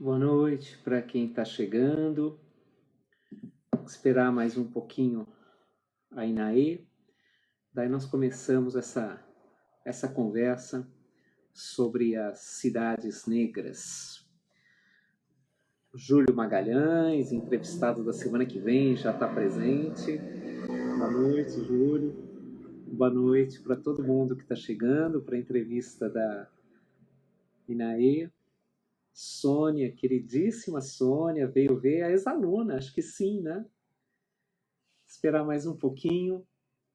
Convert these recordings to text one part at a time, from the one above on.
Boa noite para quem está chegando. Vou esperar mais um pouquinho a Inaê. Daí nós começamos essa conversa sobre as cidades negras. Júlio Magalhães, entrevistado da semana que vem, já está presente. Boa noite, Júlio. Boa noite para todo mundo que está chegando para a entrevista da Inaê. Sônia, queridíssima Sônia, veio ver a ex-aluna, acho que sim, né? Esperar mais um pouquinho.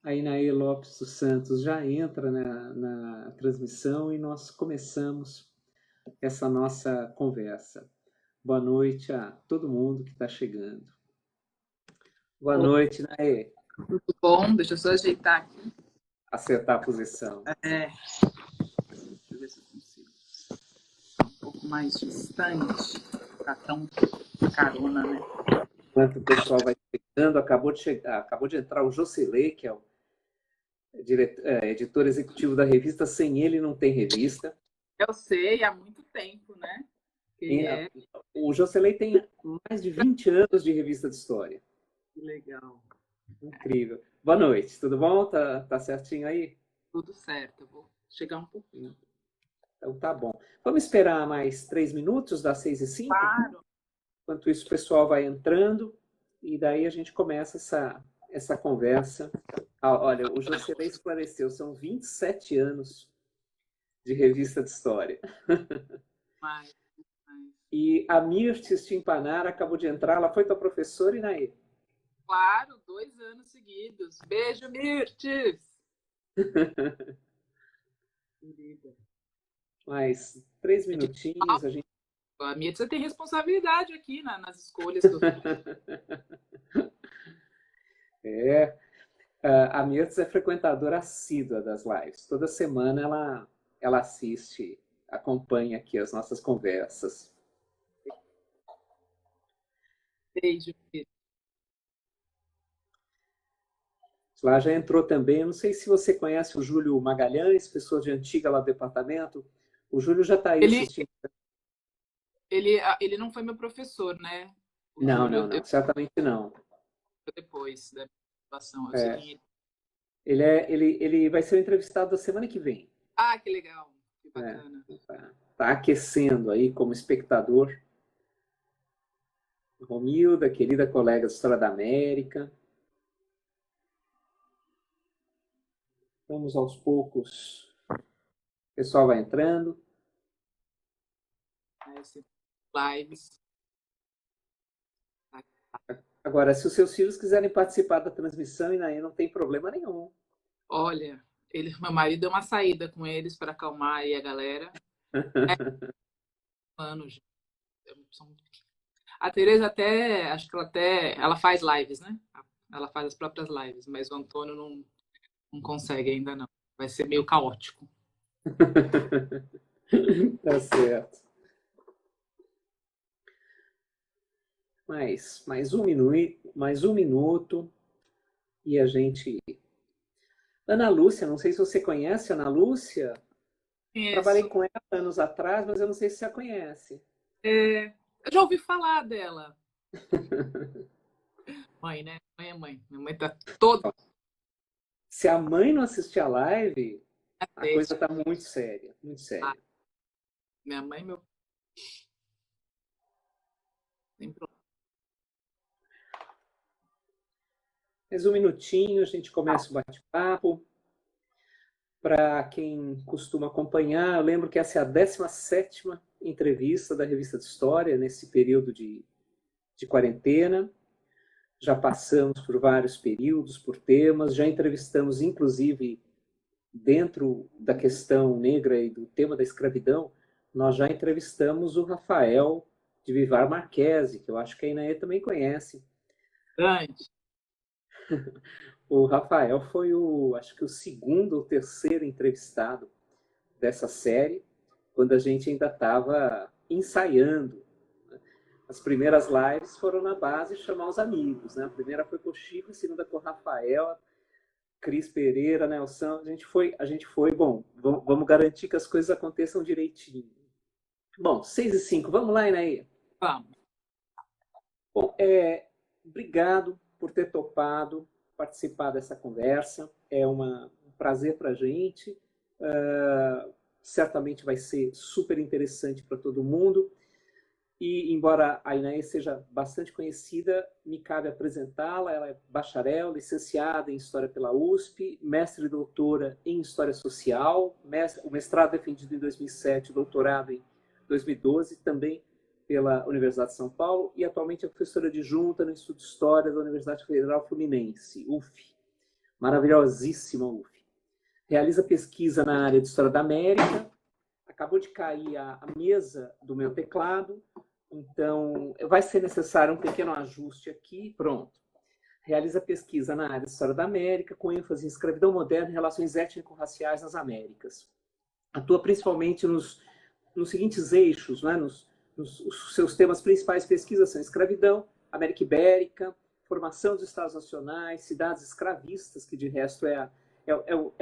A Inaê Lopes dos Santos já entra na transmissão e nós começamos essa nossa conversa. Boa noite a todo mundo que está chegando. Boa noite, Inaê. Tudo bom? Deixa eu só ajeitar aqui. Acertar a posição. Deixa eu ver se eu consigo. Um pouco mais distante. Tá tão carona, né? Enquanto o pessoal vai chegando, acabou de entrar o Jocelê, que é o editor executivo da revista. Sem ele não tem revista. Eu sei, há muito tempo, né? O Jocelê tem mais de 20 anos de revista de história. Que legal. Incrível. Boa noite, tudo bom? Tá certinho aí? Tudo certo, eu vou chegar um pouquinho. Então tá bom. Vamos esperar mais 3 minutos, das 6h05? Claro. Enquanto isso o pessoal vai entrando e daí a gente começa essa conversa. Olha, o Jocelyn esclareceu, são 27 anos de revista de história. E a Mirtes Timpanar acabou de entrar, ela foi tua professora, Inaê? Claro, 2 anos seguidos. Beijo, Mirtes! Querida. Mais 3 minutinhos, a gente... A Mirtes tem responsabilidade aqui nas escolhas que eu fiz. A Mirtes é frequentadora assídua das lives. Toda semana ela assiste, acompanha aqui as nossas conversas. Beijo, Mirtes. Lá já entrou também, eu não sei se você conhece o Júlio Magalhães, pessoa de antiga lá do departamento. O Júlio já está aí assistindo. Ele não foi meu professor, né? Não, certamente não. Depois da situação. Ele vai ser o entrevistado da semana que vem. Ah, que legal. Que bacana. Tá aquecendo aí como espectador. Romilda, querida colega da História da América. Vamos aos poucos. O pessoal vai entrando. Lives. Agora, se os seus filhos quiserem participar da transmissão, Inaê, não tem problema nenhum. Olha, meu marido deu uma saída com eles para acalmar aí a galera. Anos. A Tereza até, acho que ela faz lives, né? Ela faz as próprias lives, mas o Antônio não consegue ainda não. Vai ser meio caótico. Tá certo. Mais um minuto e a gente... Ana Lúcia, não sei se você conhece a Ana Lúcia. Conheço. Trabalhei com ela anos atrás, mas eu não sei se você a conhece. Eu já ouvi falar dela. Mãe, né? Mãe é mãe. Minha mãe tá toda... Se a mãe não assistir a live, a coisa tá muito séria, muito séria. Minha mãe, meu... Tem problema. Mais um minutinho, a gente começa o bate-papo. Para quem costuma acompanhar, eu lembro que essa é a 17ª entrevista da Revista de História, nesse período de quarentena. Já passamos por vários períodos, por temas, já entrevistamos, inclusive, dentro da questão negra e do tema da escravidão, nós já entrevistamos o Rafael de Vivar Marquesi, que eu acho que a Inaê também conhece. Grande. O Rafael foi acho que o segundo ou terceiro entrevistado dessa série, quando a gente ainda estava ensaiando. As primeiras lives foram na base de chamar os amigos, né? A primeira foi com o Chico, a segunda com o Rafael, Cris Pereira, Nelson. A gente foi, bom, vamos garantir que as coisas aconteçam direitinho. Bom, 6h05, vamos lá, Inaê. Vamos. Bom, obrigado por ter topado participar dessa conversa. É um prazer para a gente. Certamente vai ser super interessante para todo mundo. E, embora a Inaê seja bastante conhecida, me cabe apresentá-la. Ela é bacharel, licenciada em História pela USP, mestre e doutora em História Social, o mestrado defendido em 2007, doutorado em 2012, também pela Universidade de São Paulo, e atualmente é professora adjunta no Instituto de História da Universidade Federal Fluminense, UF. Maravilhosíssima UF. Realiza pesquisa na área de História da América. Acabou de cair a mesa do meu teclado, então vai ser necessário um pequeno ajuste aqui. Pronto. Realiza pesquisa na área de História da América, com ênfase em escravidão moderna e relações étnico-raciais nas Américas. Atua principalmente nos seguintes eixos, né? Os seus temas principais de pesquisa são escravidão, América Ibérica, formação dos Estados Nacionais, cidades escravistas, que de resto é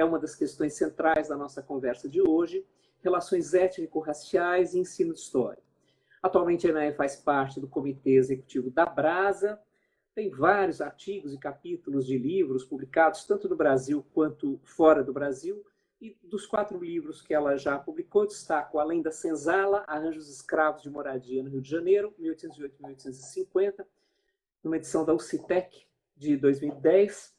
uma das questões centrais da nossa conversa de hoje, relações étnico-raciais e ensino de história. Atualmente a Inaê faz parte do comitê executivo da Brasa, tem vários artigos e capítulos de livros publicados tanto no Brasil quanto fora do Brasil, e dos 4 livros que ela já publicou, destaco Além da Senzala, Arranjos Escravos de Moradia no Rio de Janeiro, 1808-1850, numa edição da UCITEC de 2010,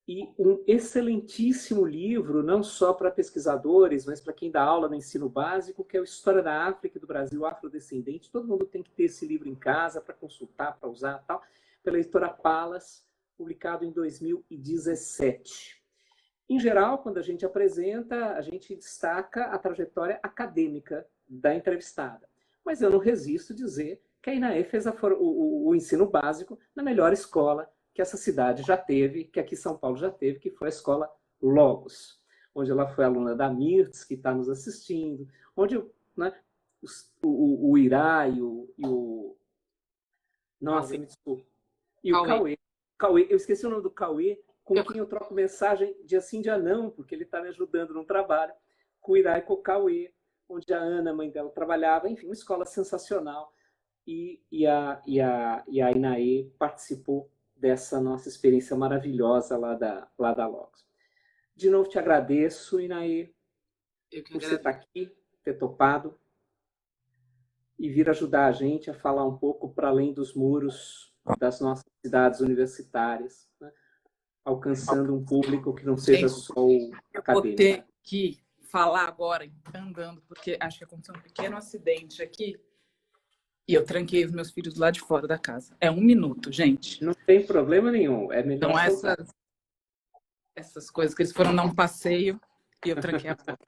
e um excelentíssimo livro, não só para pesquisadores, mas para quem dá aula no ensino básico, que é o História da África e do Brasil Afrodescendente. Todo mundo tem que ter esse livro em casa para consultar, para usar, tal, pela editora Palas, publicado em 2017. Em geral, quando a gente apresenta, a gente destaca a trajetória acadêmica da entrevistada. Mas eu não resisto a dizer que a Inaê fez o ensino básico na melhor escola que essa cidade já teve, que aqui São Paulo já teve, que foi a escola Logos, onde ela foi aluna da Mirtz, que está nos assistindo, onde, né, o Irá e o... Nossa, Cauê. me desculpa. E o Cauê. Eu esqueci o nome do Cauê, com quem eu troco mensagem dia sim, dia não, porque ele está me ajudando num trabalho, com o Irá e com o Cauê, onde a Ana, mãe dela, trabalhava. Enfim, uma escola sensacional. E a Inaê participou dessa nossa experiência maravilhosa lá da Logos. De novo, te agradeço, Inaê, por você estar aqui, ter topado e vir ajudar a gente a falar um pouco para além dos muros das nossas cidades universitárias, né? Alcançando um público que não seja só o acadêmico. Eu vou ter que falar agora, andando, porque acho que aconteceu um pequeno acidente aqui e eu tranquei os meus filhos lá de fora da casa. É 1 minuto, gente. Não tem problema nenhum. É melhor então, essas coisas que eles foram dar um passeio e eu tranquei a porta.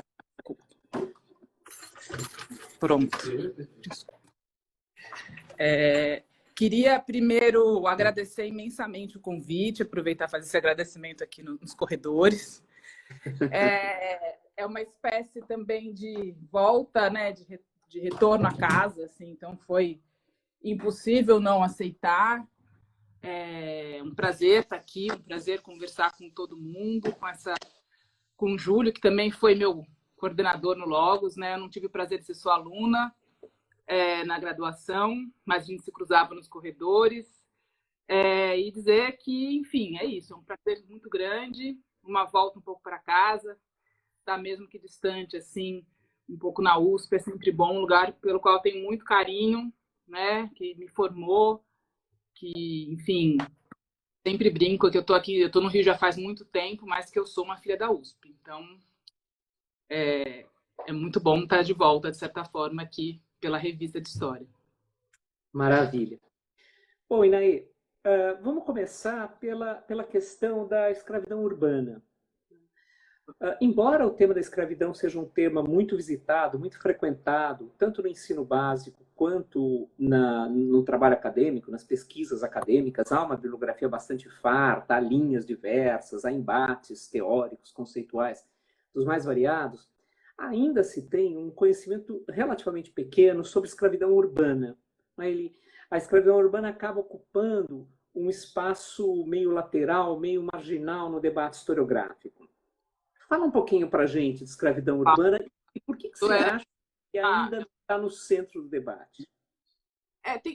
Pronto. Queria primeiro agradecer imensamente o convite, aproveitar e fazer esse agradecimento aqui nos corredores. É uma espécie também de volta, né, de retorno à casa, assim, então foi impossível não aceitar. É um prazer estar aqui, um prazer conversar com todo mundo, com o Júlio, que também foi meu coordenador no Logos, né? Eu não tive o prazer de ser sua aluna na graduação, mas a gente se cruzava nos corredores. E dizer que, enfim, é isso, é um prazer muito grande, uma volta um pouco para casa, tá mesmo que distante, assim, um pouco na USP, é sempre bom, um lugar pelo qual eu tenho muito carinho, né? Que me formou, que, enfim, sempre brinco que eu tô aqui, eu tô no Rio já faz muito tempo, mas que eu sou uma filha da USP. Então, é muito bom estar de volta, de certa forma, aqui pela revista de História. Maravilha. Bom, Inaê, vamos começar pela questão da escravidão urbana. Embora o tema da escravidão seja um tema muito visitado, muito frequentado, tanto no ensino básico quanto no trabalho acadêmico, nas pesquisas acadêmicas, há uma bibliografia bastante farta, há linhas diversas, há embates teóricos, conceituais, dos mais variados, ainda se tem um conhecimento relativamente pequeno sobre escravidão urbana. A escravidão urbana acaba ocupando um espaço meio lateral, meio marginal no debate historiográfico. Fala um pouquinho para a gente de escravidão urbana e por que você acha que ainda está no centro do debate?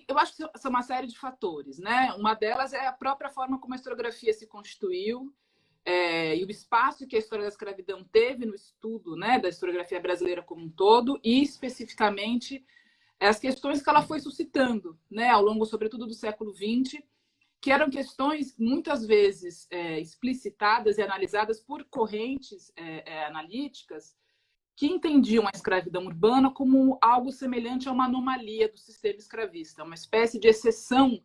Eu acho que são uma série de fatores, né? Uma delas é a própria forma como a historiografia se constituiu, e o espaço que a história da escravidão teve no estudo, né, da historiografia brasileira como um todo, e especificamente as questões que ela foi suscitando, né, ao longo, sobretudo, do século XX, que eram questões muitas vezes explicitadas e analisadas por correntes analíticas que entendiam a escravidão urbana como algo semelhante a uma anomalia do sistema escravista, uma espécie de exceção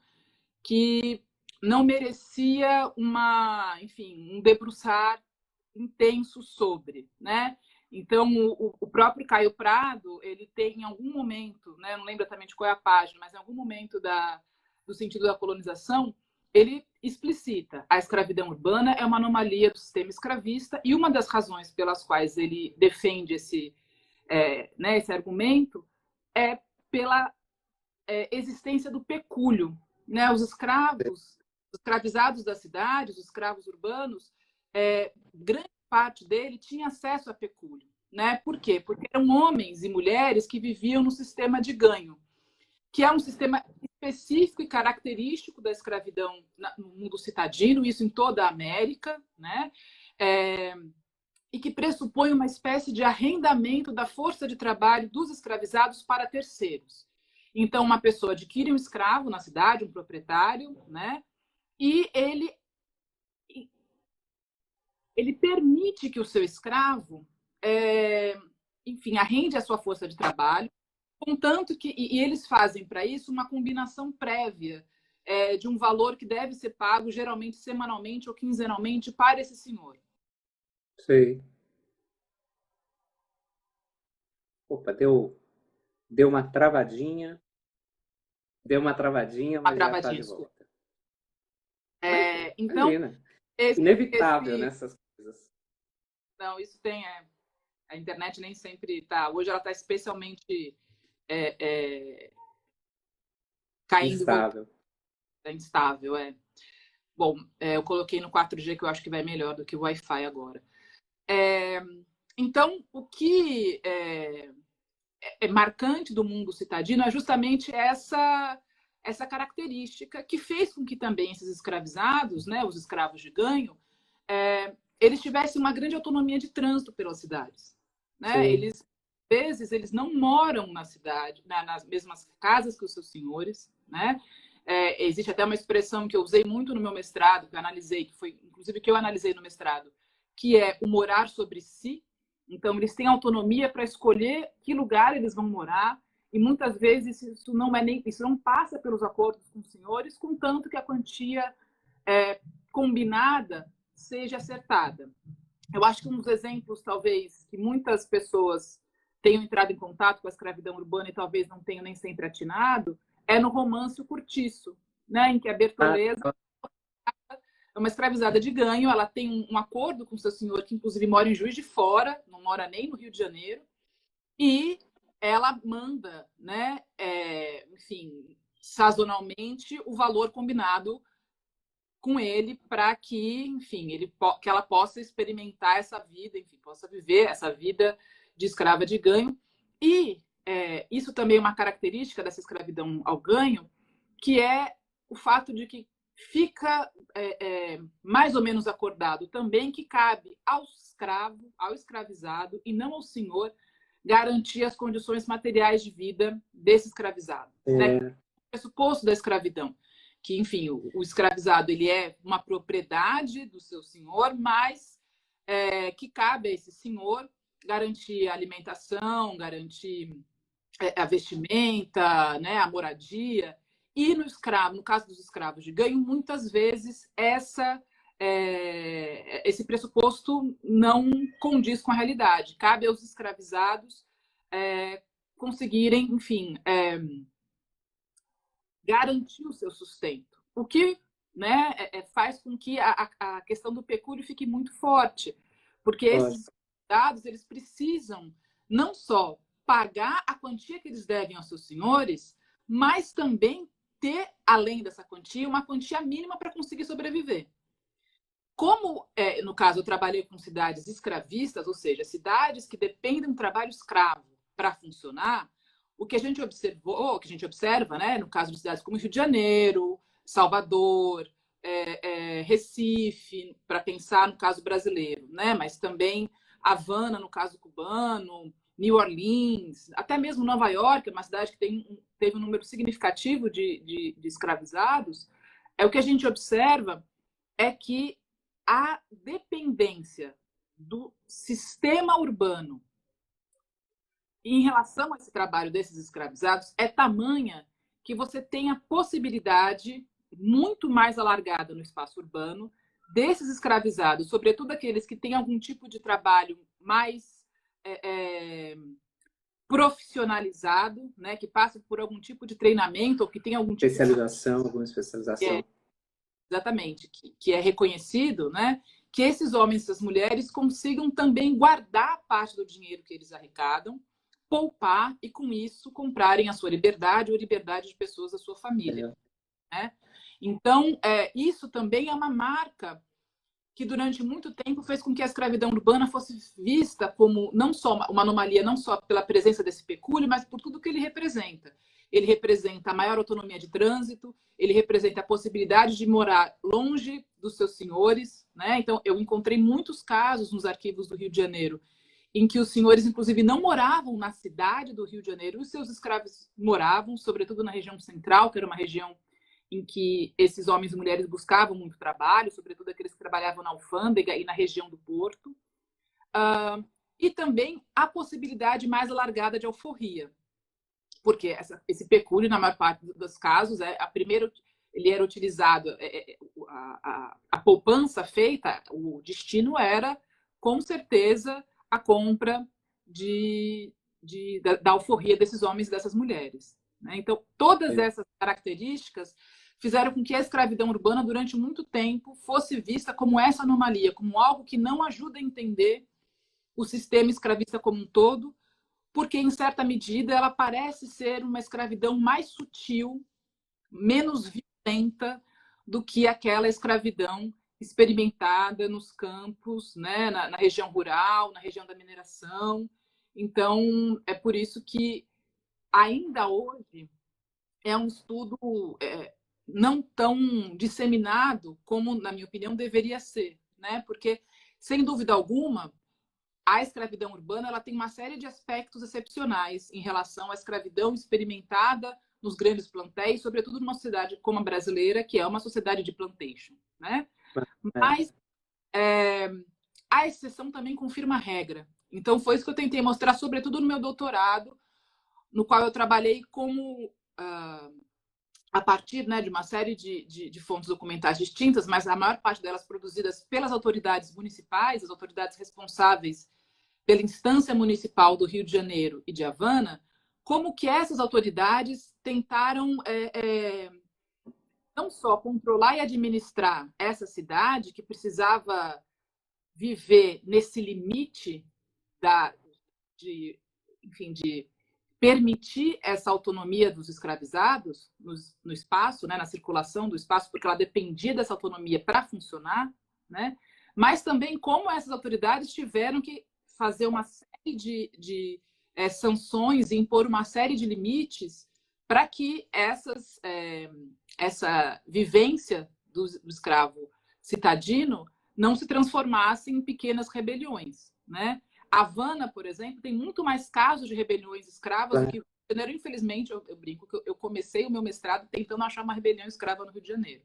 que não merecia um debruçar intenso sobre, né? Então, o próprio Caio Prado, ele tem em algum momento, né, não lembro exatamente qual é a página, mas em algum momento do sentido da colonização, ele explicita: a escravidão urbana é uma anomalia do sistema escravista, e uma das razões pelas quais ele defende esse argumento é pela existência do pecúlio, né? Os escravizados das cidades, os escravos urbanos, grande parte dele tinha acesso a pecúlio, né? Por quê? Porque eram homens e mulheres que viviam no sistema de ganho, que é um sistema específico e característico da escravidão no mundo citadino, isso em toda a América, né? E que pressupõe uma espécie de arrendamento da força de trabalho dos escravizados para terceiros. Então, uma pessoa adquire um escravo na cidade, um proprietário, né? E ele permite que o seu escravo, arrende a sua força de trabalho, contanto que eles fazem para isso uma combinação prévia de um valor que deve ser pago geralmente semanalmente ou quinzenalmente para esse senhor. Sei. Opa, deu uma travadinha. Deu uma travadinha, mas já está de volta. Então, imagina. Inevitável nessas coisas. Não, isso tem. A internet nem sempre está. Hoje ela está especialmente caindo. Instável. Instável, Bom, eu coloquei no 4G, que eu acho que vai melhor do que o Wi-Fi agora. Então, o que é marcante do mundo citadino é justamente essa característica que fez com que também esses escravizados, né, os escravos de ganho, eles tivessem uma grande autonomia de trânsito pelas cidades, né? Eles, às vezes, eles não moram na cidade, nas mesmas casas que os seus senhores, né? Existe até uma expressão que eu usei muito no meu mestrado, que eu analisei, que foi, inclusive, que eu analisei no mestrado, que é o morar sobre si. Então, eles têm autonomia para escolher que lugar eles vão morar, e muitas vezes isso não passa pelos acordos com os senhores, contanto que a quantia combinada seja acertada. Eu acho que um dos exemplos, talvez, que muitas pessoas tenham entrado em contato com a escravidão urbana e talvez não tenham nem sempre atinado, é no romance O Curtiço, né, em que a Bertoleza é uma escravizada de ganho, ela tem um acordo com seu senhor, que inclusive mora em Juiz de Fora, não mora nem no Rio de Janeiro, e ela manda, né, sazonalmente, o valor combinado com ele para que, que ela possa experimentar essa vida, possa viver essa vida de escrava de ganho. E isso também é uma característica dessa escravidão ao ganho, que é o fato de que fica mais ou menos acordado também que cabe ao escravo, ao escravizado, e não ao senhor, garantir as condições materiais de vida desse escravizado. Né? O pressuposto da escravidão, que, o escravizado ele é uma propriedade do seu senhor, mas que cabe a esse senhor garantir a alimentação, garantir a vestimenta, né, a moradia. E no caso dos escravos de ganho, muitas vezes esse pressuposto não condiz com a realidade. Cabe aos escravizados conseguirem, garantir o seu sustento. O que, né, faz com que a questão do pecúlio fique muito forte, porque esses dados eles precisam não só pagar a quantia que eles devem aos seus senhores, mas também ter, além dessa quantia, uma quantia mínima para conseguir sobreviver. Como, no caso, eu trabalhei com cidades escravistas, ou seja, cidades que dependem do trabalho escravo para funcionar, o que a gente observou, o que a gente observa, né, no caso de cidades como Rio de Janeiro, Salvador, Recife, para pensar no caso brasileiro, né, mas também Havana, no caso cubano, New Orleans, até mesmo Nova York, uma cidade que teve um número significativo de escravizados, o que a gente observa é que a dependência do sistema urbano em relação a esse trabalho desses escravizados é tamanha que você tem a possibilidade muito mais alargada no espaço urbano desses escravizados, sobretudo aqueles que têm algum tipo de trabalho mais profissionalizado, né, que passa por algum tipo de treinamento ou que tem algum tipo especialização, alguma especialização. Exatamente, que é reconhecido, né, que esses homens e essas mulheres consigam também guardar parte do dinheiro que eles arrecadam, poupar e, com isso, comprarem a sua liberdade ou a liberdade de pessoas da sua família. Né? Então, isso também é uma marca que, durante muito tempo, fez com que a escravidão urbana fosse vista como não só uma anomalia, não só pela presença desse pecúlio, mas por tudo que ele representa. Ele representa a maior autonomia de trânsito, ele representa a possibilidade de morar longe dos seus senhores. Né? Então, eu encontrei muitos casos nos arquivos do Rio de Janeiro em que os senhores, inclusive, não moravam na cidade do Rio de Janeiro, os seus escravos moravam, sobretudo na região central, que era uma região em que esses homens e mulheres buscavam muito trabalho, sobretudo aqueles que trabalhavam na alfândega e na região do porto. E também a possibilidade mais alargada de alforria, porque esse pecúlio, na maior parte dos casos, primeiro ele era utilizado, a poupança feita, o destino era, com certeza, a compra da alforria desses homens e dessas mulheres. Né? Então, todas essas características fizeram com que a escravidão urbana, durante muito tempo, fosse vista como essa anomalia, como algo que não ajuda a entender o sistema escravista como um todo, porque, em certa medida, ela parece ser uma escravidão mais sutil, menos violenta do que aquela escravidão experimentada nos campos, né, na região rural, na região da mineração. Então, é por isso que, ainda hoje, é um estudo não tão disseminado como, na minha opinião, deveria ser. Né? Porque, sem dúvida alguma, a escravidão urbana ela tem uma série de aspectos excepcionais em relação à escravidão experimentada nos grandes plantéis, sobretudo numa sociedade como a brasileira, que é uma sociedade de plantation. Né? Mas a exceção também confirma a regra. Então, foi isso que eu tentei mostrar, sobretudo no meu doutorado, no qual eu trabalhei como, a partir, né, de uma série de fontes documentais distintas, mas a maior parte delas produzidas pelas autoridades municipais, as autoridades responsáveis pela instância municipal do Rio de Janeiro e de Havana, como que essas autoridades tentaram não só controlar e administrar essa cidade, que precisava viver nesse limite de permitir essa autonomia dos escravizados no espaço, né, na circulação do espaço, porque ela dependia dessa autonomia para funcionar, né? Mas também como essas autoridades tiveram que fazer uma série de sanções e impor uma série de limites para que essa vivência do escravo citadino não se transformasse em pequenas rebeliões. Né? Havana, por exemplo, tem muito mais casos de rebeliões escravas do que o Rio de Janeiro. Infelizmente, eu brinco que eu comecei o meu mestrado tentando achar uma rebelião escrava no Rio de Janeiro.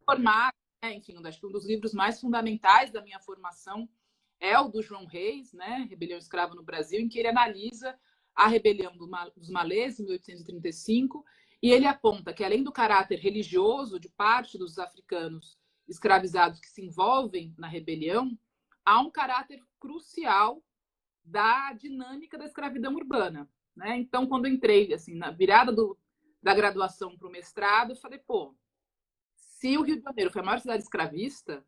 Formado, enfim, acho que um dos livros mais fundamentais da minha formação é o do João Reis, né, Rebelião Escrava no Brasil, em que ele analisa a rebelião dos malês, em 1835, e ele aponta que, além do caráter religioso de parte dos africanos escravizados que se envolvem na rebelião, há um caráter crucial da dinâmica da escravidão urbana. Né? Então, quando eu entrei assim, na virada da graduação para o mestrado, eu falei, se o Rio de Janeiro foi a maior cidade escravista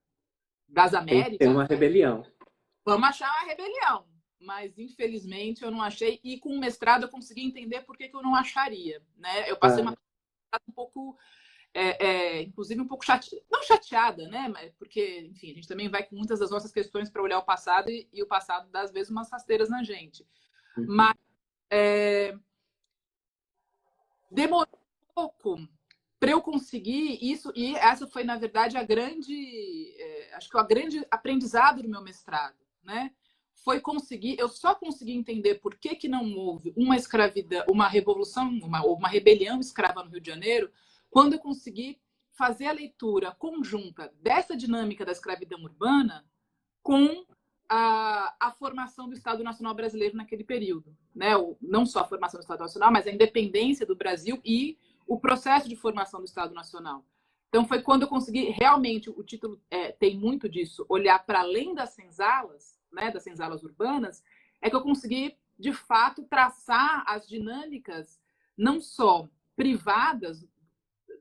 das Américas... Tem uma rebelião. Vamos achar uma rebelião. Mas, infelizmente, eu não achei. E com o mestrado eu consegui entender por que eu não acharia. Né? Eu passei uma um pouco... inclusive um pouco chateada, não chateada, né? Porque, enfim, a gente também vai com muitas das nossas questões para olhar o passado e o passado dá às vezes umas rasteiras na gente. Mas Demorou um pouco para eu conseguir isso, e essa foi, na verdade, acho que o grande aprendizado do meu mestrado, né? Foi conseguir, eu só consegui entender por que não houve uma escravidão, uma revolução, uma rebelião escrava no Rio de Janeiro, quando eu consegui fazer a leitura conjunta dessa dinâmica da escravidão urbana com a formação do Estado Nacional Brasileiro naquele período, né? Não só a formação do Estado Nacional, mas a independência do Brasil e o processo de formação do Estado Nacional. Então foi quando eu consegui realmente, o título tem muito disso, olhar para além das senzalas, né, das senzalas urbanas, é que eu consegui de fato traçar as dinâmicas não só privadas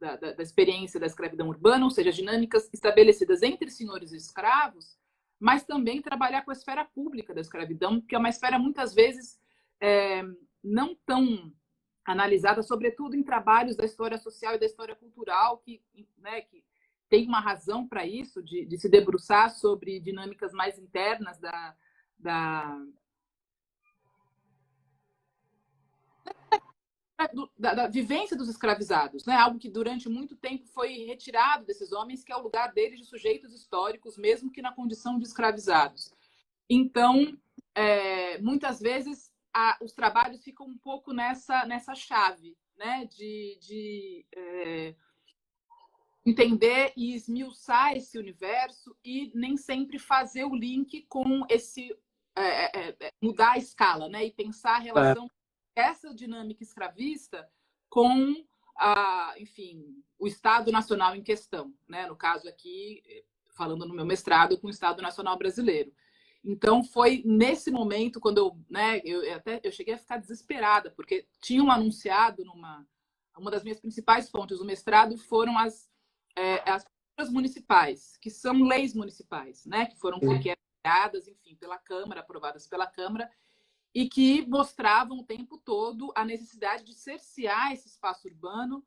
da experiência da escravidão urbana, ou seja, as dinâmicas estabelecidas entre senhores e escravos, mas também trabalhar com a esfera pública da escravidão, que é uma esfera muitas vezes não tão analisada, sobretudo em trabalhos da história social e da história cultural, que tem uma razão para isso, de se debruçar sobre dinâmicas mais internas da vivência dos escravizados, né? Algo que durante muito tempo foi retirado desses homens, que é o lugar deles de sujeitos históricos, mesmo que na condição de escravizados. Então, muitas vezes, os trabalhos ficam um pouco nessa chave, né? De entender e esmiuçar esse universo e nem sempre fazer o link com esse mudar a escala, né? E pensar a relação essa dinâmica escravista com enfim, o Estado Nacional em questão, né? No caso aqui, falando no meu mestrado, com o Estado Nacional Brasileiro. Então foi nesse momento quando eu cheguei a ficar desesperada, porque tinham anunciado uma das minhas principais fontes do mestrado foram as câmaras municipais, que são leis municipais, né? Que foram criadas, enfim, pela Câmara, aprovadas pela Câmara, e que mostravam o tempo todo a necessidade de cercear esse espaço urbano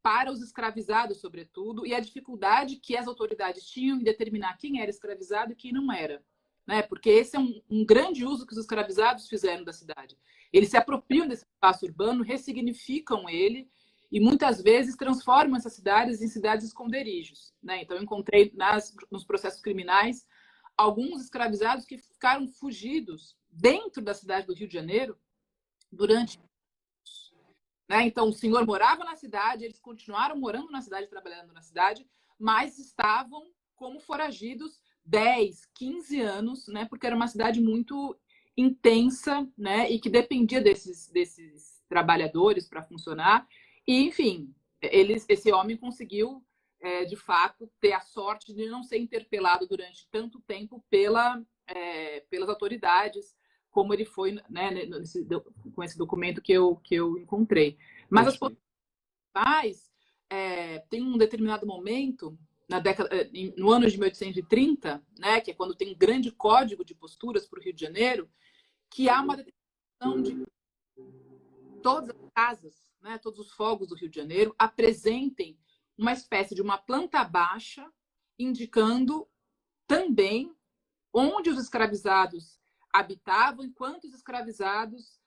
para os escravizados, sobretudo, e a dificuldade que as autoridades tinham em determinar quem era escravizado e quem não era. Né? Porque esse é um grande uso que os escravizados fizeram da cidade. Eles se apropriam desse espaço urbano, ressignificam ele e muitas vezes transformam essas cidades em cidades esconderijos. Né? Então, eu encontrei nos processos criminais alguns escravizados que ficaram fugidos dentro da cidade do Rio de Janeiro durante... Né? Então, o senhor morava na cidade, eles continuaram morando na cidade, trabalhando na cidade, mas estavam como foragidos 10, 15 anos, né? Porque era uma cidade muito intensa, né? E que dependia desses trabalhadores para funcionar. E, enfim, esse homem conseguiu, de fato, ter a sorte de não ser interpelado durante tanto tempo pelas autoridades, como ele foi, né, com esse documento que eu encontrei. Mas as possibilidades, tem um determinado momento, no ano de 1830, né, que é quando tem um grande código de posturas para o Rio de Janeiro, que há uma determinação de todas as casas, né, todos os fogos do Rio de Janeiro apresentem uma espécie de uma planta baixa, indicando também onde os escravizados habitavam e quantos escravizados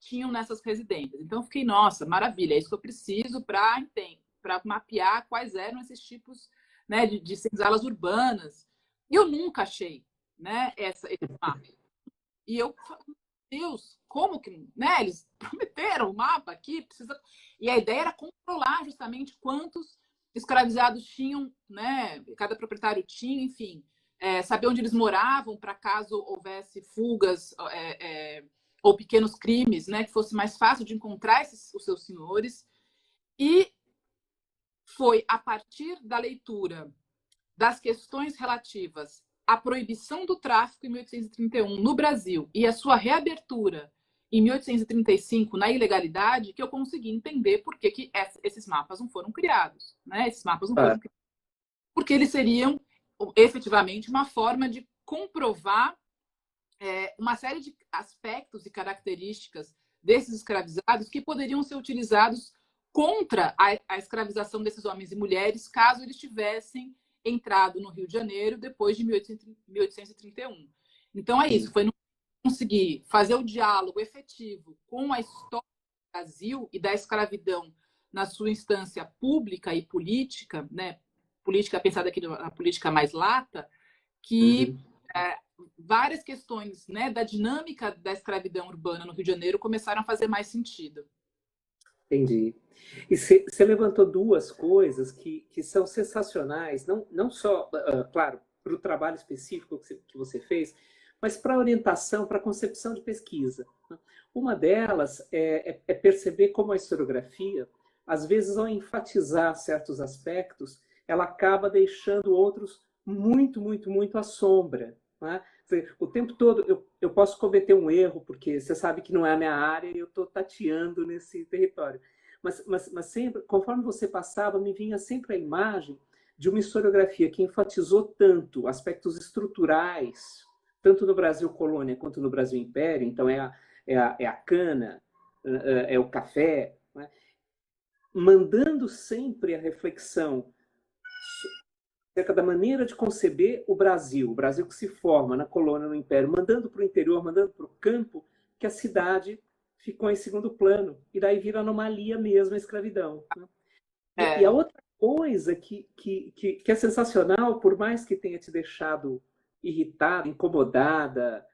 tinham nessas residências. Então, eu fiquei, nossa, maravilha, é isso que eu preciso para mapear quais eram esses tipos, né, de senzalas urbanas. E eu nunca achei, né, esse mapa. E eu falei, Deus, como que... Né, eles prometeram o mapa aqui, precisa... E a ideia era controlar justamente quantos escravizados tinham, né, cada proprietário tinha, enfim... saber onde eles moravam para caso houvesse fugas ou pequenos crimes, né, que fosse mais fácil de encontrar os seus senhores. E foi a partir da leitura das questões relativas à proibição do tráfico em 1831 no Brasil e a sua reabertura em 1835 na ilegalidade que eu consegui entender por que esses mapas não foram criados. Né? Esses mapas não foram criados porque eles seriam efetivamente uma forma de comprovar uma série de aspectos e características desses escravizados que poderiam ser utilizados contra a escravização desses homens e mulheres caso eles tivessem entrado no Rio de Janeiro depois de 1831. Então é isso, foi conseguir fazer o diálogo efetivo com a história do Brasil e da escravidão na sua instância pública e política, né? Política pensada aqui na política mais lata, que várias questões, né, da dinâmica da escravidão urbana no Rio de Janeiro começaram a fazer mais sentido. Entendi. E você levantou duas coisas que são sensacionais, não só, claro, para o trabalho específico que você fez, mas para a orientação, para a concepção de pesquisa. Uma delas é perceber como a historiografia, às vezes, ao enfatizar certos aspectos, ela acaba deixando outros muito à sombra. Né? O tempo todo eu posso cometer um erro, porque você sabe que não é a minha área e eu estou tateando nesse território. Mas sempre, conforme você passava, me vinha sempre a imagem de uma historiografia que enfatizou tanto aspectos estruturais, tanto no Brasil colônia quanto no Brasil império, então é a cana, é o café, né? Mandando sempre a reflexão acerca da maneira de conceber o Brasil que se forma na colônia, no império, mandando para o interior, mandando para o campo, que a cidade ficou em segundo plano, e daí vira anomalia mesmo a escravidão. Né? E a outra coisa que é sensacional, por mais que tenha te deixado irritada, incomodada,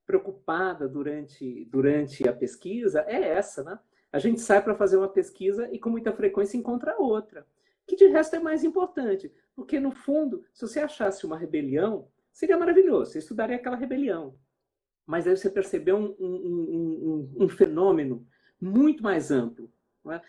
preocupada durante a pesquisa, é essa, né? A gente sai para fazer uma pesquisa e com muita frequência encontra outra, que de resto é mais importante, porque no fundo, se você achasse uma rebelião, seria maravilhoso, você estudaria aquela rebelião. Mas aí você percebeu um fenômeno muito mais amplo. Né?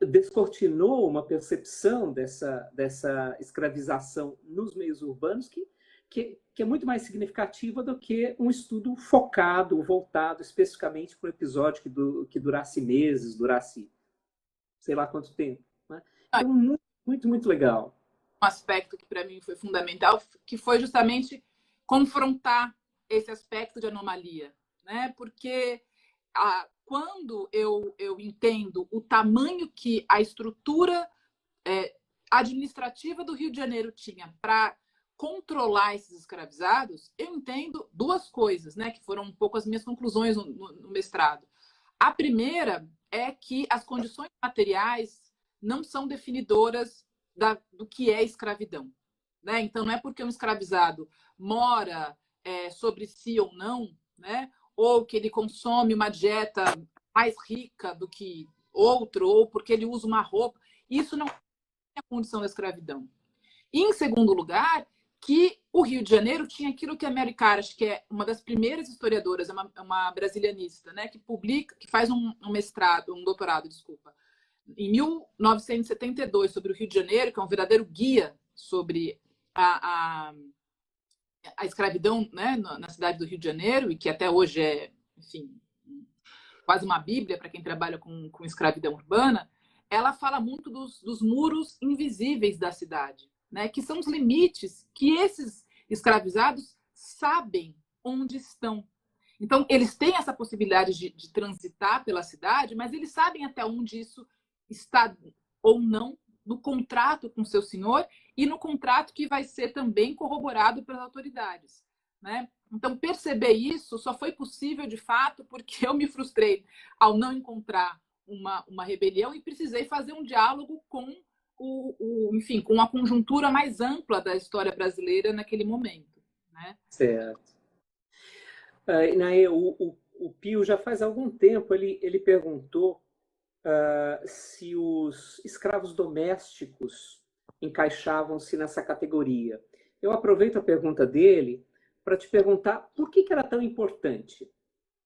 Descortinou uma percepção dessa escravização nos meios urbanos que é muito mais significativa do que um estudo focado, voltado especificamente para um episódio que durasse meses, durasse sei lá quanto tempo. Né? Então, muito legal. Um aspecto que para mim foi fundamental, que foi justamente confrontar esse aspecto de anomalia, né? Porque quando eu entendo o tamanho que a estrutura administrativa do Rio de Janeiro tinha para controlar esses escravizados, eu entendo duas coisas, né? Que foram um pouco as minhas conclusões no mestrado. A primeira é que as condições materiais não são definidoras do que é escravidão. Né? Então, não é porque um escravizado mora sobre si ou não, né? Ou que ele consome uma dieta mais rica do que outro, ou porque ele usa uma roupa. Isso não é a condição da escravidão. E, em segundo lugar, que o Rio de Janeiro tinha aquilo que a Mary Karrasch, que é uma das primeiras historiadoras, é uma brasilianista, né, que faz um mestrado, um doutorado, desculpa, em 1972 sobre o Rio de Janeiro, que é um verdadeiro guia sobre a escravidão, né, na cidade do Rio de Janeiro, e que até hoje é, enfim, quase uma bíblia para quem trabalha com escravidão urbana. Ela fala muito dos muros invisíveis da cidade, né, que são os limites que esses escravizados sabem onde estão. Então, eles têm essa possibilidade de transitar pela cidade, mas eles sabem até onde isso está ou não no contrato com seu senhor e no contrato que vai ser também corroborado pelas autoridades. Né? Então, perceber isso só foi possível, de fato, porque eu me frustrei ao não encontrar uma rebelião e precisei fazer um diálogo com enfim, com a conjuntura mais ampla da história brasileira naquele momento. Né? Certo. O Pio, já faz algum tempo, ele perguntou se os escravos domésticos encaixavam-se nessa categoria. Eu aproveito a pergunta dele para te perguntar por que era tão importante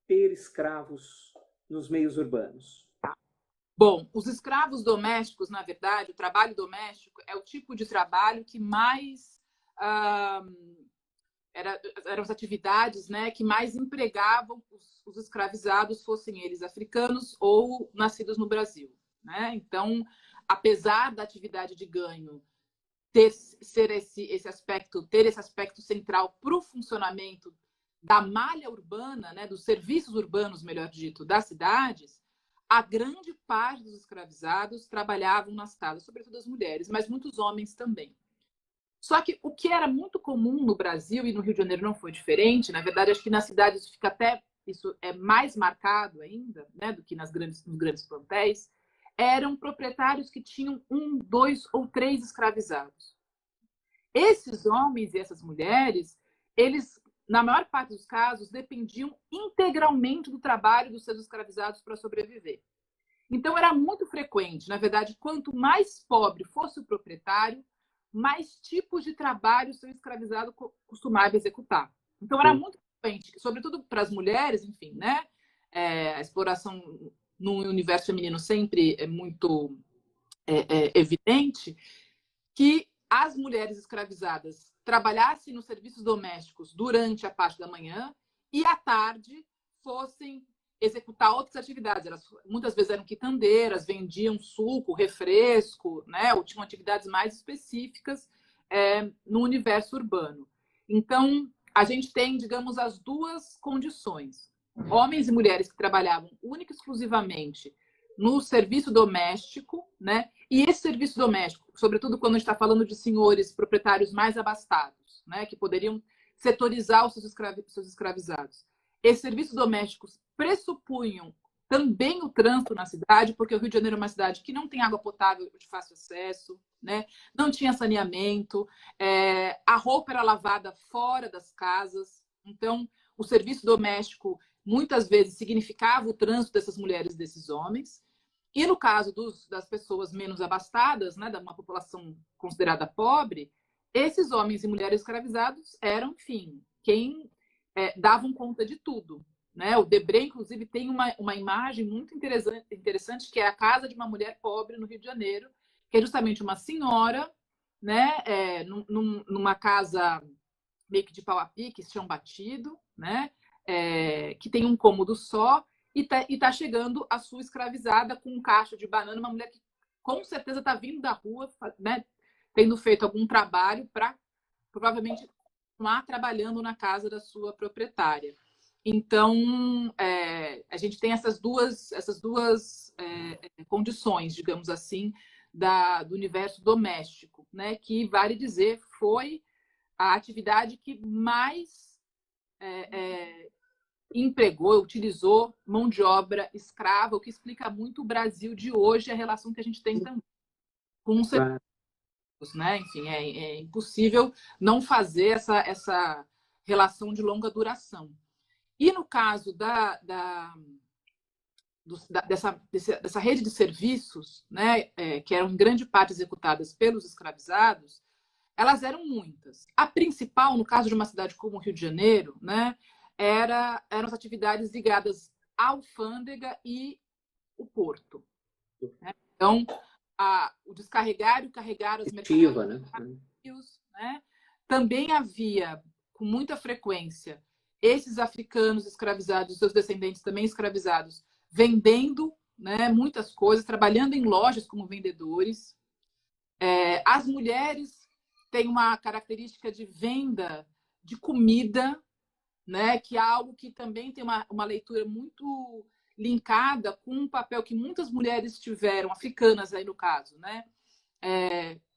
ter escravos nos meios urbanos. Bom, os escravos domésticos, na verdade, o trabalho doméstico é o tipo de trabalho que mais eram as atividades, né, que mais empregavam os escravizados, fossem eles africanos ou nascidos no Brasil. Né? Então, apesar da atividade de ganho ter esse aspecto central para o funcionamento da malha urbana, né, dos serviços urbanos, melhor dito, das cidades, a grande parte dos escravizados trabalhavam nas casas, sobretudo as mulheres, mas muitos homens também. Só que o que era muito comum no Brasil e no Rio de Janeiro não foi diferente, na verdade, acho que nas cidades isso fica até, isso é mais marcado ainda, né, do que nos grandes plantéis, eram proprietários que tinham 1, 2 ou 3 escravizados. Esses homens e essas mulheres, eles, na maior parte dos casos, dependiam integralmente do trabalho dos seus escravizados para sobreviver. Então, era muito frequente, na verdade, quanto mais pobre fosse o proprietário, mais tipos de trabalho o seu escravizado costumava executar. Então, era muito frequente, sobretudo para as mulheres, enfim, né? A exploração no universo feminino sempre é muito evidente, que as mulheres escravizadas trabalhassem nos serviços domésticos durante a parte da manhã e à tarde fossem executar outras atividades. Elas muitas vezes eram quitandeiras, vendiam suco, refresco, né? Ou tinham atividades mais específicas no universo urbano. Então, a gente tem, digamos, as duas condições. Homens e mulheres que trabalhavam única e exclusivamente no serviço doméstico, né? E esse serviço doméstico, sobretudo quando a gente está falando de senhores proprietários mais abastados, né? Que poderiam setorizar os seus escravizados. Esses serviços domésticos pressupunham também o trânsito na cidade, porque o Rio de Janeiro é uma cidade que não tem água potável de fácil acesso, né? Não tinha saneamento, a roupa era lavada fora das casas. Então, o serviço doméstico muitas vezes significava o trânsito dessas mulheres e desses homens. E no caso das pessoas menos abastadas, né, da uma população considerada pobre, esses homens e mulheres escravizados eram, enfim, quem davam conta de tudo. Né? O Debré, inclusive, tem uma imagem muito interessante, que é a casa de uma mulher pobre no Rio de Janeiro, que é justamente uma senhora, né, numa casa meio que de pau a pique, chão batido, né, que tem um cômodo só, e tá chegando a sua escravizada com um cacho de banana, uma mulher que com certeza está vindo da rua, né, tendo feito algum trabalho para provavelmente continuar trabalhando na casa da sua proprietária. Então, a gente tem essas duas condições, digamos assim, do universo doméstico, né, que, vale dizer, foi a atividade que mais empregou, utilizou mão de obra escrava, o que explica muito o Brasil de hoje, a relação que a gente tem também com os serviços, né? Enfim, é impossível não fazer essa relação de longa duração. E no caso dessa rede de serviços, né, que eram em grande parte executadas pelos escravizados, elas eram muitas. A principal, no caso de uma cidade como o Rio de Janeiro, né, eram as atividades ligadas à alfândega e o porto. Né? Então, o descarregar e o carregar as mercadorias, né? Também havia, com muita frequência, esses africanos escravizados, seus descendentes também escravizados, vendendo, né, muitas coisas, trabalhando em lojas como vendedores. As mulheres têm uma característica de venda de comida, né, que é algo que também tem uma leitura muito linkada com um papel que muitas mulheres tiveram, africanas aí no caso, né,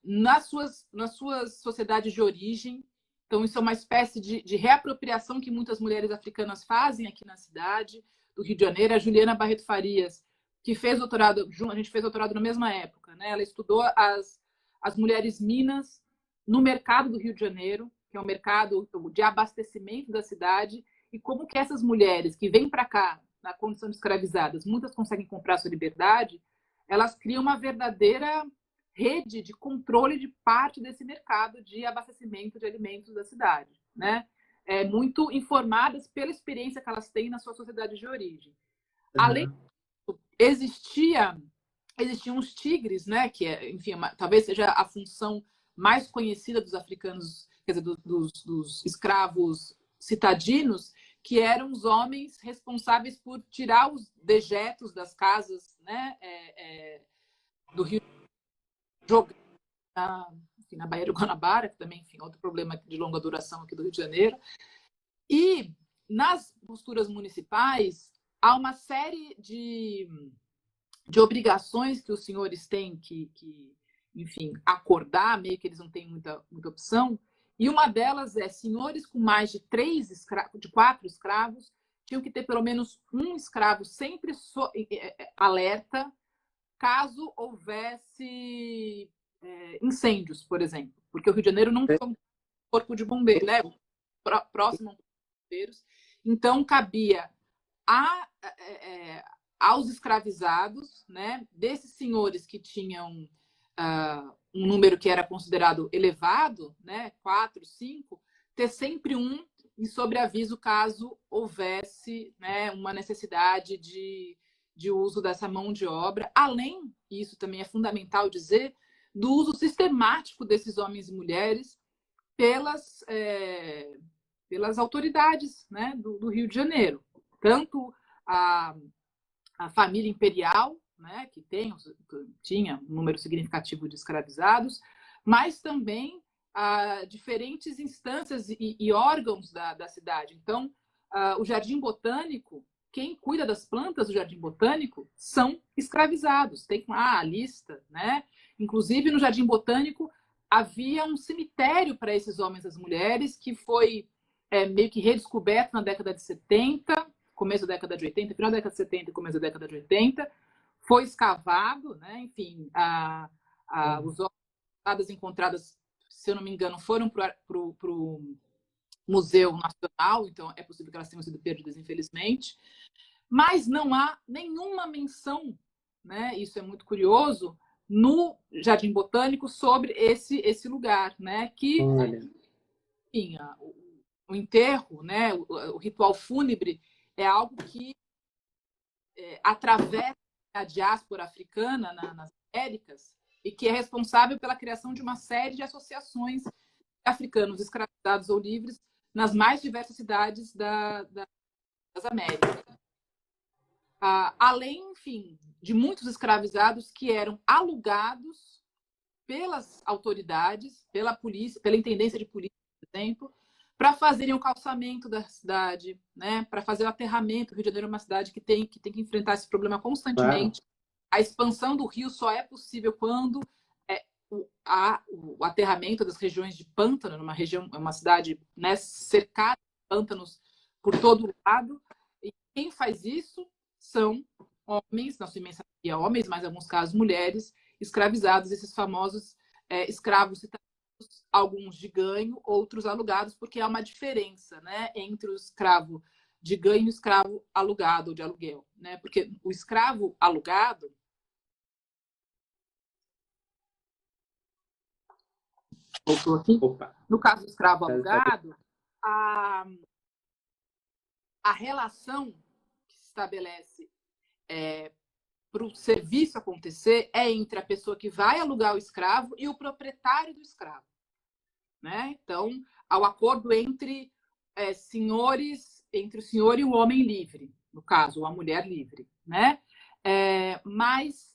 nas suas sociedades de origem. Então, isso é uma espécie de reapropriação que muitas mulheres africanas fazem aqui na cidade do Rio de Janeiro. A Juliana Barreto Farias, que fez doutorado, a gente fez doutorado na mesma época, né? Ela estudou as mulheres minas no mercado do Rio de Janeiro, que é um mercado de abastecimento da cidade, e como que essas mulheres que vêm para cá na condição de escravizadas, muitas conseguem comprar sua liberdade, elas criam uma verdadeira rede de controle de parte desse mercado de abastecimento de alimentos da cidade, né? Muito informadas pela experiência que elas têm na sua sociedade de origem. Além disso, existiam os tigres, né? Que enfim, talvez seja a função mais conhecida dos africanos, quer dizer, dos escravos citadinos, que eram os homens responsáveis por tirar os dejetos das casas, né, do Rio, jogar na Baía do Guanabara, que também, enfim, outro problema de longa duração aqui do Rio de Janeiro. E nas posturas municipais há uma série de obrigações que os senhores têm que enfim, acordar, meio que eles não têm muita opção. E uma delas é senhores com mais de 4 escravos tinham que ter pelo menos um escravo sempre alerta caso houvesse incêndios, por exemplo. Porque o Rio de Janeiro não tem um corpo de bombeiros, né? Próximo aos bombeiros. Então, cabia aos escravizados, né, desses senhores que tinham um número que era considerado elevado, né, 4, 5, ter sempre um em sobreaviso caso houvesse, né, uma necessidade de uso dessa mão de obra. Além, e isso também é fundamental dizer, do uso sistemático desses homens e mulheres pelas autoridades, né, do Rio de Janeiro. Tanto a família imperial, né, que tinha um número significativo de escravizados, mas também diferentes instâncias e órgãos da cidade. Então, o Jardim Botânico, quem cuida das plantas do Jardim Botânico são escravizados. Tem lá a lista, né? Inclusive, no Jardim Botânico, havia um cemitério para esses homens e as mulheres que foi meio que redescoberto na década de 70, começo da década de 80, final da década de 70 e começo da década de 80. Foi escavado, né? Enfim, os ossadas encontradas, se eu não me engano, foram para o Museu Nacional, então é possível que elas tenham sido perdidas, infelizmente. Mas não há nenhuma menção, né? Isso é muito curioso, no Jardim Botânico sobre esse lugar, né? Que tinha o enterro, né? O ritual fúnebre é algo que atravessa a diáspora africana nas Américas e que é responsável pela criação de uma série de associações de africanos escravizados ou livres nas mais diversas cidades das Américas. Além, enfim, de muitos escravizados que eram alugados pelas autoridades, pela polícia, pela intendência de polícia, por exemplo, para fazerem o calçamento da cidade, né? Para fazer o aterramento. O Rio de Janeiro é uma cidade que tem que enfrentar esse problema constantemente. Claro. A expansão do rio só é possível quando o aterramento das regiões de pântano, numa região, uma cidade, né, cercada de pântanos por todo lado. E quem faz isso são homens, na sua imensa maioria homens, mas em alguns casos mulheres, escravizados, esses famosos escravos citados, alguns de ganho, outros alugados, porque há uma diferença, né, entre o escravo de ganho e o escravo alugado ou de aluguel, né? Porque o escravo alugado no caso do escravo alugado, a relação que se estabelece para o serviço acontecer é entre a pessoa que vai alugar o escravo e o proprietário do escravo, né? Então, há o acordo entre senhores, entre o senhor e o homem livre, no caso, ou a mulher livre, né? Mas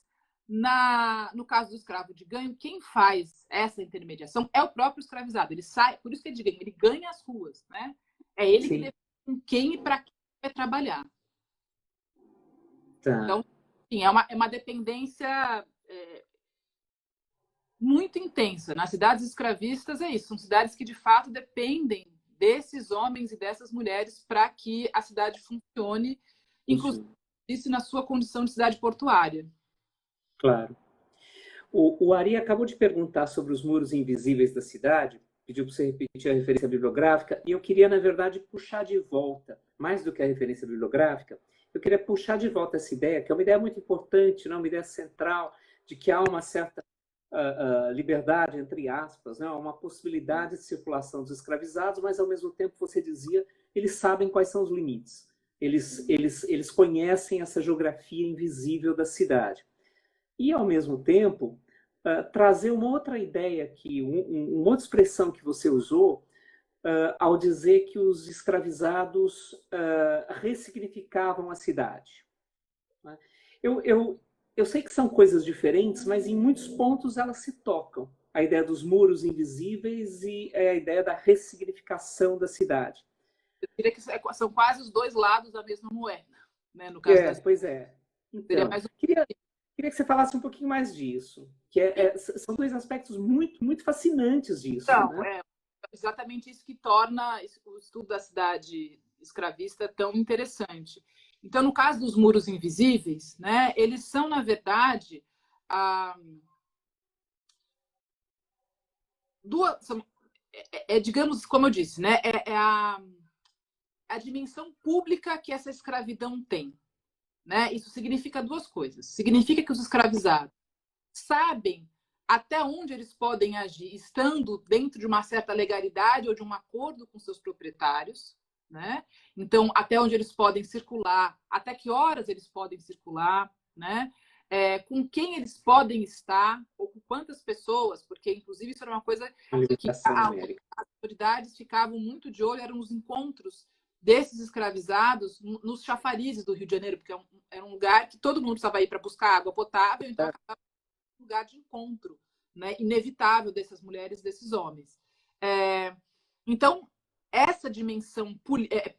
no caso do escravo de ganho, quem faz essa intermediação é o próprio escravizado. Ele sai, por isso que ele ganha as ruas, né? É ele que define com quem e para quem vai trabalhar. Tá. Então, sim, é uma dependência muito intensa. Nas cidades escravistas é isso, são cidades que de fato dependem desses homens e dessas mulheres para que a cidade funcione, inclusive isso na sua condição de cidade portuária. Claro. O Ari acabou de perguntar sobre os muros invisíveis da cidade, pediu para você repetir a referência bibliográfica, e eu queria, na verdade, puxar de volta, mais do que a referência bibliográfica, eu queria puxar de volta essa ideia, que é uma ideia muito importante, uma ideia central, de que há uma certa liberdade, entre aspas, né? Uma possibilidade de circulação dos escravizados, mas, ao mesmo tempo, você dizia, eles sabem quais são os limites. Eles conhecem essa geografia invisível da cidade. E, ao mesmo tempo, trazer uma outra ideia aqui, uma outra expressão que você usou ao dizer que os escravizados ressignificavam a cidade. Eu sei que são coisas diferentes, mas em muitos pontos elas se tocam. A ideia dos muros invisíveis e a ideia da ressignificação da cidade. Eu diria que são quase os dois lados da mesma moeda, né? No caso pois é. Então, queria queria que você falasse um pouquinho mais disso, que são dois aspectos muito, muito fascinantes disso, Então, né? é exatamente isso que torna o estudo da cidade escravista tão interessante. Então, no caso dos muros invisíveis, né, eles são, na verdade, a, duas, são, digamos, como eu disse, né, a dimensão pública que essa escravidão tem. Né? Isso significa duas coisas. Significa que os escravizados sabem até onde eles podem agir, estando dentro de uma certa legalidade ou de um acordo com seus proprietários, né? Então, até onde eles podem circular, até que horas eles podem circular, né? Com quem eles podem estar, ou com quantas pessoas, porque, inclusive, isso era uma coisa que as autoridades ficavam muito de olho, eram os encontros desses escravizados nos chafarizes do Rio de Janeiro, porque era um lugar que todo mundo precisava ir para buscar água potável, então acabava um lugar de encontro, né, inevitável dessas mulheres, desses homens. Então, essa dimensão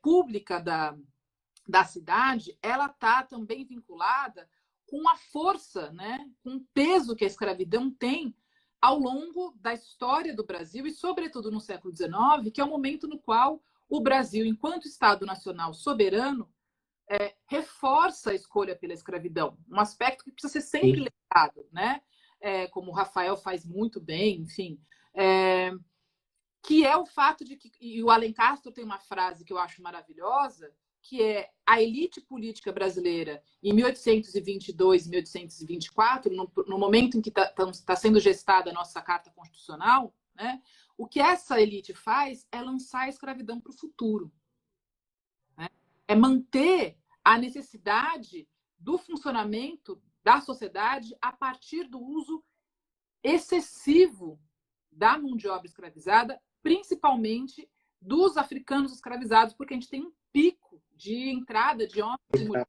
pública da cidade, ela está também vinculada com a força, né, com o peso que a escravidão tem ao longo da história do Brasil e, sobretudo, no século XIX, que é o momento no qual o Brasil, enquanto Estado nacional soberano, reforça a escolha pela escravidão, um aspecto que precisa ser sempre lembrado, né? Como o Rafael faz muito bem, enfim, que é o fato de que, e o Alencastro tem uma frase que eu acho maravilhosa, que é a elite política brasileira, em 1822, 1824, no momento em que está sendo gestada a nossa Carta Constitucional, né? O que essa elite faz é lançar a escravidão para o futuro. Né? É manter a necessidade do funcionamento da sociedade a partir do uso excessivo da mão de obra escravizada, principalmente dos africanos escravizados, porque a gente tem um pico de entrada de homens e mulheres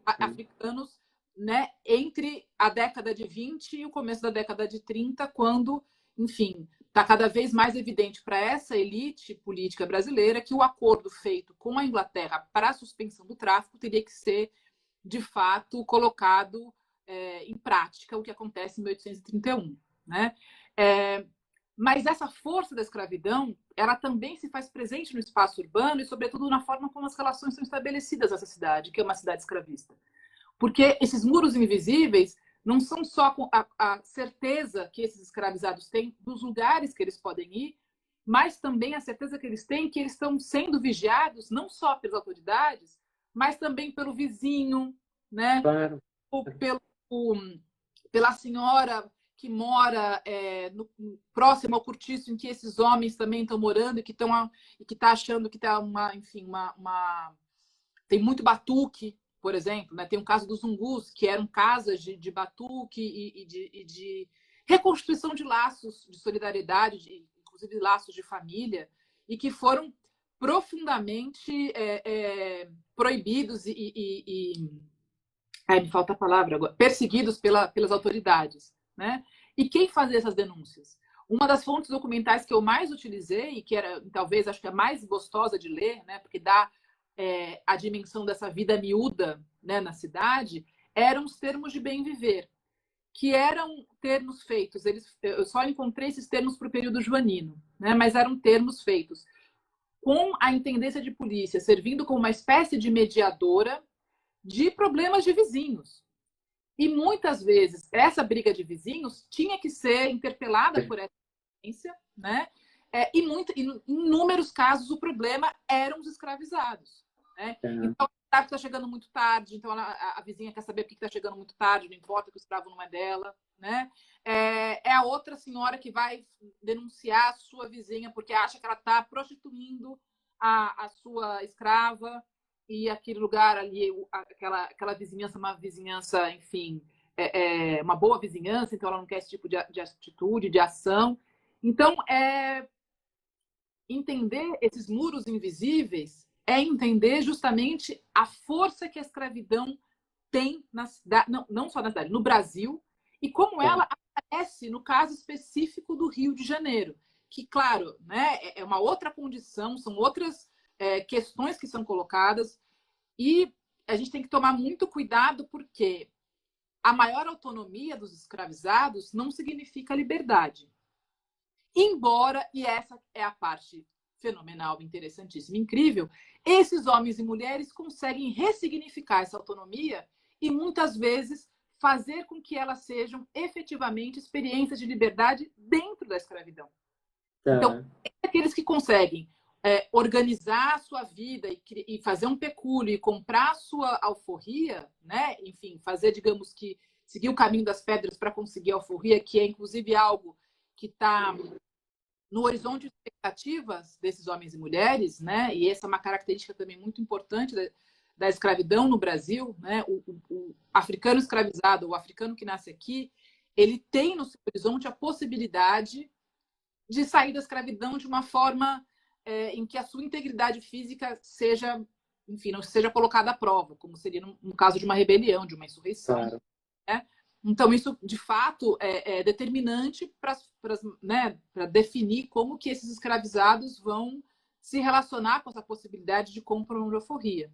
africanos, né, entre a década de 20 e o começo da década de 30, quando, enfim, está cada vez mais evidente para essa elite política brasileira que o acordo feito com a Inglaterra para a suspensão do tráfico teria que ser, de fato, colocado em prática, o que acontece em 1831. Né? Mas essa força da escravidão, ela também se faz presente no espaço urbano e, sobretudo, na forma como as relações são estabelecidas nessa cidade, que é uma cidade escravista. Porque esses muros invisíveis não são só a certeza que esses escravizados têm dos lugares que eles podem ir, mas também a certeza que eles têm que eles estão sendo vigiados não só pelas autoridades, mas também pelo vizinho, né? Claro. Pela senhora que mora próximo ao cortiço em que esses homens também estão morando e que está achando que está tem muito batuque, por exemplo, né? Tem um caso dos Zungus, que eram casas de batuque e de reconstituição de laços de solidariedade, inclusive laços de família, e que foram profundamente proibidos me falta a palavra agora, perseguidos pelas autoridades. Né? E quem fazia essas denúncias? Uma das fontes documentais que eu mais utilizei, que era, talvez, acho que a mais gostosa de ler, né? Porque dá a dimensão dessa vida miúda, né, na cidade, eram os termos de bem viver, que eram termos feitos, eu só encontrei esses termos para o período joanino, né, mas eram termos feitos com a intendência de polícia, servindo como uma espécie de mediadora de problemas de vizinhos. E muitas vezes essa briga de vizinhos tinha que ser interpelada por essa intendência, né? E em inúmeros casos o problema eram os escravizados. Né? Então, o escravo está chegando muito tarde, então a vizinha quer saber por que está chegando muito tarde, não importa que o escravo não é dela. Né? É a outra senhora que vai denunciar a sua vizinha porque acha que ela está prostituindo a sua escrava, e aquele lugar ali, aquela vizinhança, uma vizinhança, enfim, uma boa vizinhança, então ela não quer esse tipo de atitude, de ação. Então, entender esses muros invisíveis é entender justamente a força que a escravidão tem na cidade, não só na cidade, no Brasil, e como ela aparece no caso específico do Rio de Janeiro, que, claro, né, é uma outra condição, são outras questões que são colocadas, e a gente tem que tomar muito cuidado porque a maior autonomia dos escravizados não significa liberdade. Embora, e essa é a parte fenomenal, interessantíssima, incrível, esses homens e mulheres conseguem ressignificar essa autonomia e muitas vezes fazer com que elas sejam efetivamente experiências de liberdade dentro da escravidão. Então, aqueles que conseguem organizar a sua vida e fazer um pecúlio e comprar a sua alforria, né? Enfim, fazer, digamos que, seguir o caminho das pedras para conseguir a alforria, que é inclusive algo que está no horizonte de expectativas desses homens e mulheres, né? E essa é uma característica também muito importante da escravidão no Brasil, né? O africano escravizado, o africano que nasce aqui, ele tem no seu horizonte a possibilidade de sair da escravidão de uma forma em que a sua integridade física seja, enfim, não seja colocada à prova, como seria no caso de uma rebelião, de uma insurreição. Claro. Né? Então, isso, de fato, é determinante para definir como que esses escravizados vão se relacionar com essa possibilidade de compra ou de alforria.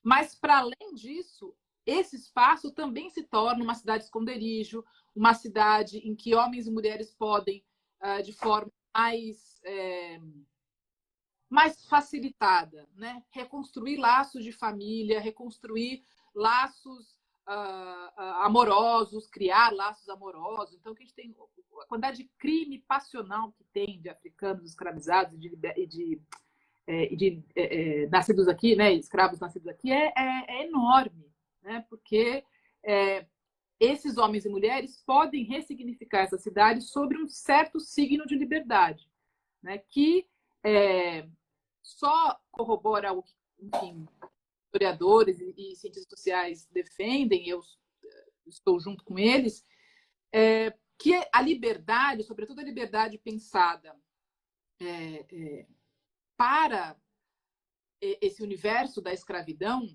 Mas, para além disso, esse espaço também se torna uma cidade esconderijo, uma cidade em que homens e mulheres podem, de forma mais facilitada, né? Reconstruir laços de família, reconstruir laços amorosos, criar laços amorosos. Então, que a gente tem a quantidade de crime passional que tem de africanos escravizados e de nascidos aqui, né? Escravos nascidos aqui é enorme, né? Porque esses homens e mulheres podem ressignificar essa cidade sobre um certo signo de liberdade, né? Que só corrobora o que, enfim, historiadores e cientistas sociais defendem, eu estou junto com eles, que a liberdade, sobretudo a liberdade pensada para esse universo da escravidão,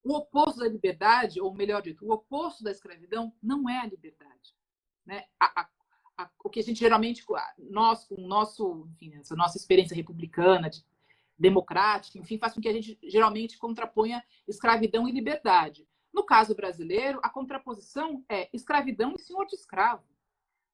o oposto da liberdade, ou melhor dito, o oposto da escravidão não é a liberdade. Né? O que a gente geralmente, nós, com essa nossa experiência republicana, democrática, enfim, faz com que a gente geralmente contraponha escravidão e liberdade. No caso brasileiro, a contraposição é escravidão e senhor de escravo.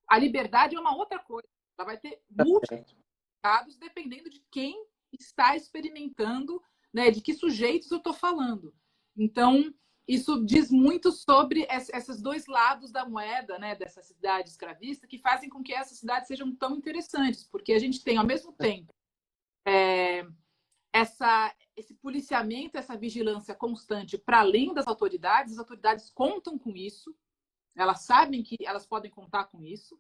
A liberdade é uma outra coisa. Ela vai ter múltiplos casos dependendo de quem está experimentando, né, de que sujeitos eu estou falando. Então, isso diz muito sobre esses dois lados da moeda, né, dessa cidade escravista, que fazem com que essas cidades sejam tão interessantes, porque a gente tem, ao mesmo tempo, esse policiamento, essa vigilância constante para além das autoridades. As autoridades contam com isso, elas sabem que elas podem contar com isso,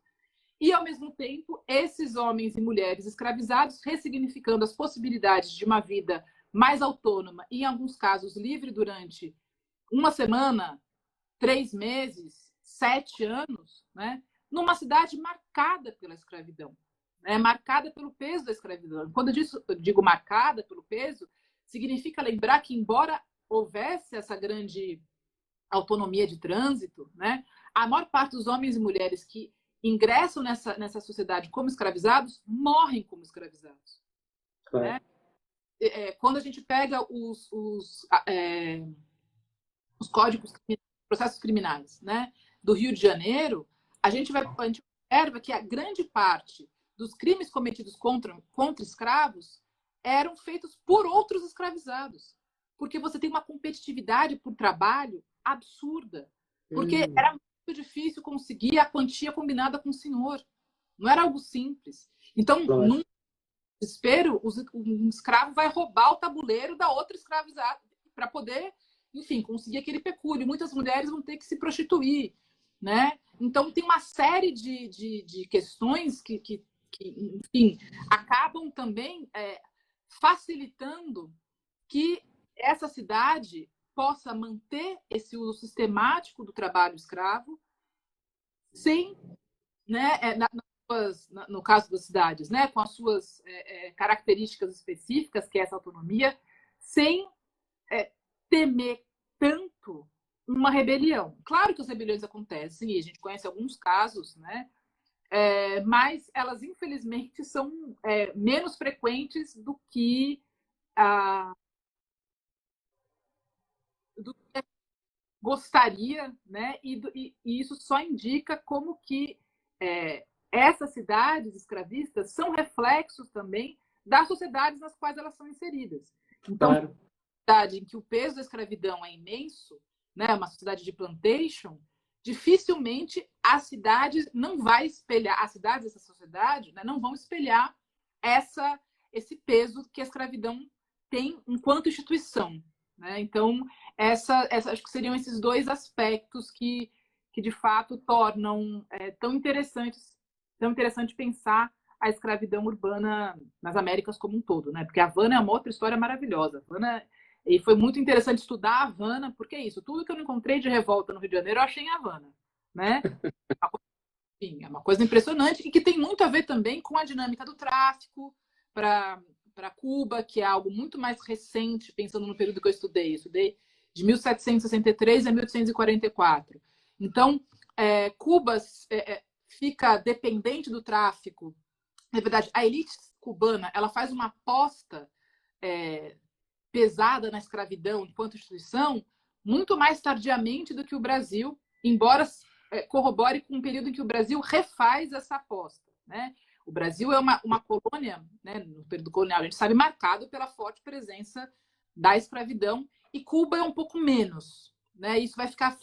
e, ao mesmo tempo, esses homens e mulheres escravizados ressignificando as possibilidades de uma vida mais autônoma e, em alguns casos, livre durante uma semana, 3 meses, 7 anos, né? Numa cidade marcada pela escravidão, né? Marcada pelo peso da escravidão. Quando eu digo marcada pelo peso, significa lembrar que, embora houvesse essa grande autonomia de trânsito, né? A maior parte dos homens e mulheres que ingressam nessa sociedade como escravizados morrem como escravizados. Claro. Né? Quando a gente pega os códigos, processos criminais, né, do Rio de Janeiro, a gente observa que a grande parte dos crimes cometidos contra escravos eram feitos por outros escravizados, porque você tem uma competitividade por trabalho absurda, porque era muito difícil conseguir a quantia combinada com o senhor, não era algo simples. Então, num desespero, um escravo vai roubar o tabuleiro da outra escravizada para poder, enfim, conseguir aquele pecúlio. Muitas mulheres vão ter que se prostituir, né? Então, tem uma série de questões que enfim, acabam também facilitando que essa cidade possa manter esse uso sistemático do trabalho escravo sem, né, no caso das cidades, né, com as suas características específicas, que é essa autonomia, sem temer tanto uma rebelião. Claro que as rebeliões acontecem, e a gente conhece alguns casos, né, mas elas, infelizmente, são menos frequentes do que gostaria, né? E isso só indica como que essas cidades escravistas são reflexos também das sociedades nas quais elas são inseridas. Então, Claro. uma sociedade em que o peso da escravidão é imenso, né? Uma sociedade de plantation, dificilmente a cidade não vai espelhar, as cidades dessa sociedade, né, não vão espelhar esse peso que a escravidão tem enquanto instituição, né? Então, acho que seriam esses dois aspectos que de fato tornam tão interessante pensar a escravidão urbana nas Américas como um todo, né? Porque a Havana é uma outra história maravilhosa. E foi muito interessante estudar a Havana, porque é isso, tudo que eu não encontrei de revolta no Rio de Janeiro, eu achei em Havana, né? Sim, é uma coisa impressionante e que tem muito a ver também com a dinâmica do tráfico para Cuba, que é algo muito mais recente, pensando no período que eu estudei. Eu estudei de 1763 a 1844. Então, Cuba fica dependente do tráfico. Na verdade, a elite cubana ela faz uma aposta pesada na escravidão enquanto instituição muito mais tardiamente do que o Brasil, embora corrobore com um período em que o Brasil refaz essa aposta, né? O Brasil é uma colônia, né, no período colonial, a gente sabe, marcado pela forte presença da escravidão, e Cuba é um pouco menos, né? Isso vai ficar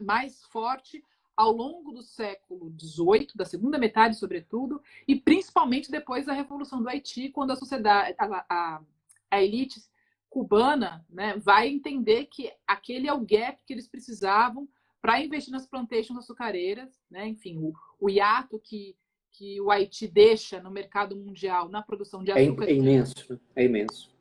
mais forte ao longo do século XVIII, da segunda metade, sobretudo, e principalmente depois da Revolução do Haiti, quando a sociedade, a elite cubana, né, vai entender que aquele é o gap que eles precisavam para investir nas plantations açucareiras, né? Enfim, o hiato que o Haiti deixa no mercado mundial na produção de açúcar. É imenso, é imenso.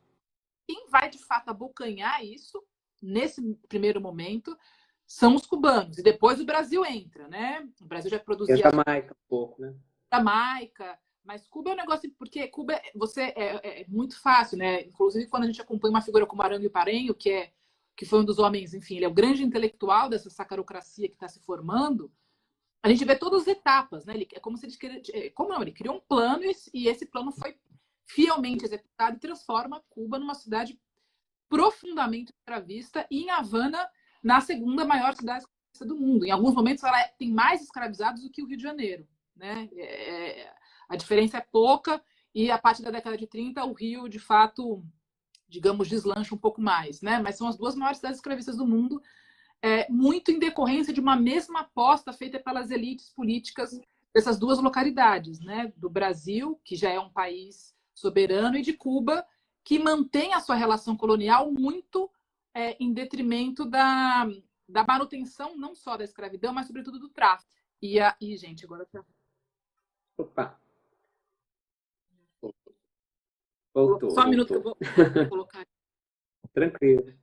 Quem vai, de fato, abocanhar isso, nesse primeiro momento, são os cubanos. E depois o Brasil entra, né? O Brasil já produzia... E a Jamaica um pouco, né? Jamaica... Mas Cuba é um negócio, porque Cuba é muito fácil, né? Inclusive, quando a gente acompanha uma figura como Arango Parenho, que foi um dos homens, enfim, ele é o grande intelectual dessa sacarocracia que está se formando, a gente vê todas as etapas, né? É como se ele criou um plano e esse plano foi fielmente executado e transforma Cuba numa cidade profundamente escravista e em Havana na segunda maior cidade escravista do mundo. Em alguns momentos ela tem mais escravizados do que o Rio de Janeiro, né? A diferença é pouca e a partir da década de 30 o Rio, de fato, digamos, deslancha um pouco mais, né? Mas são as duas maiores cidades escravistas do mundo, muito em decorrência de uma mesma aposta feita pelas elites políticas dessas duas localidades, né? Do Brasil, que já é um país soberano, e de Cuba, que mantém a sua relação colonial muito em detrimento da manutenção não só da escravidão, mas sobretudo do tráfico. E gente, agora tá... Opa! Voltou. Só um minuto que eu vou colocar aqui. Tranquilo.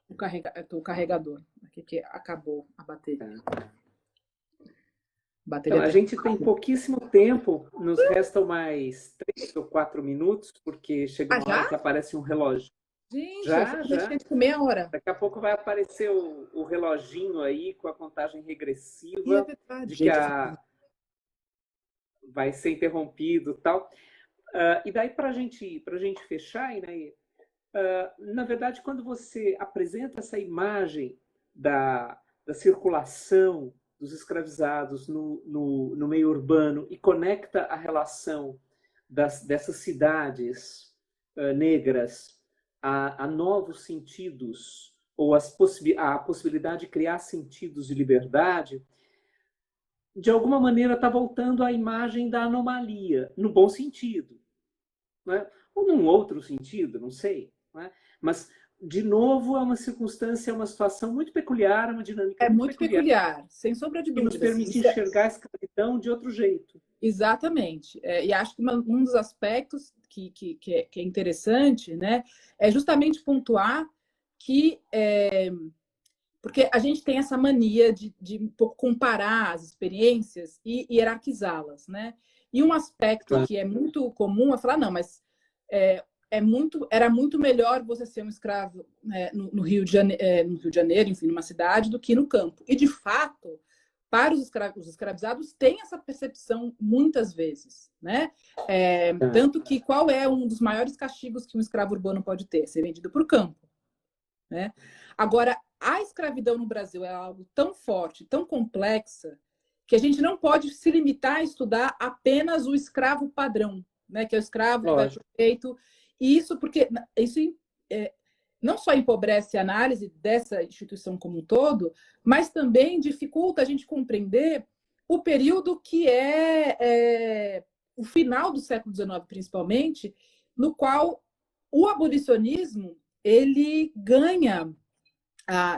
O carregador, aqui que acabou a bateria. Então, a gente tem pouquíssimo tempo, nos restam mais 3 ou 4 minutos, porque chega uma hora que aparece um relógio. Gente, já. Com meia hora. Daqui a pouco vai aparecer o reloginho aí com a contagem regressiva de que vai ser interrompido e tal. E daí, para a gente fechar, né, na verdade, quando você apresenta essa imagem da circulação dos escravizados no meio urbano e conecta a relação dessas cidades negras a novos sentidos, ou a possibilidade de criar sentidos de liberdade, de alguma maneira está voltando à imagem da anomalia, no bom sentido, né? Ou num outro sentido, não sei, né? Mas de novo, é uma circunstância, é uma situação muito peculiar, uma dinâmica muito peculiar, sem sombra de dúvida. Que nos permite enxergar a escravidão de outro jeito. Exatamente. E acho que um dos aspectos que é interessante, né, é justamente pontuar que... porque a gente tem essa mania de um pouco comparar as experiências e hierarquizá-las, né? E um aspecto que é muito comum é falar, não, mas era muito melhor você ser um escravo no Rio de Janeiro, enfim, numa cidade, do que no campo. E, de fato, para os escravizados, tem essa percepção muitas vezes, né? Tanto que qual é um dos maiores castigos que um escravo urbano pode ter? Ser vendido para o campo, né? Agora, a escravidão no Brasil é algo tão forte, tão complexa, que a gente não pode se limitar a estudar apenas o escravo padrão, né? Que é o escravo que vai para o peito. E isso porque isso não só empobrece a análise dessa instituição como um todo, mas também dificulta a gente compreender o período que é o final do século XIX, principalmente, no qual o abolicionismo ele ganha,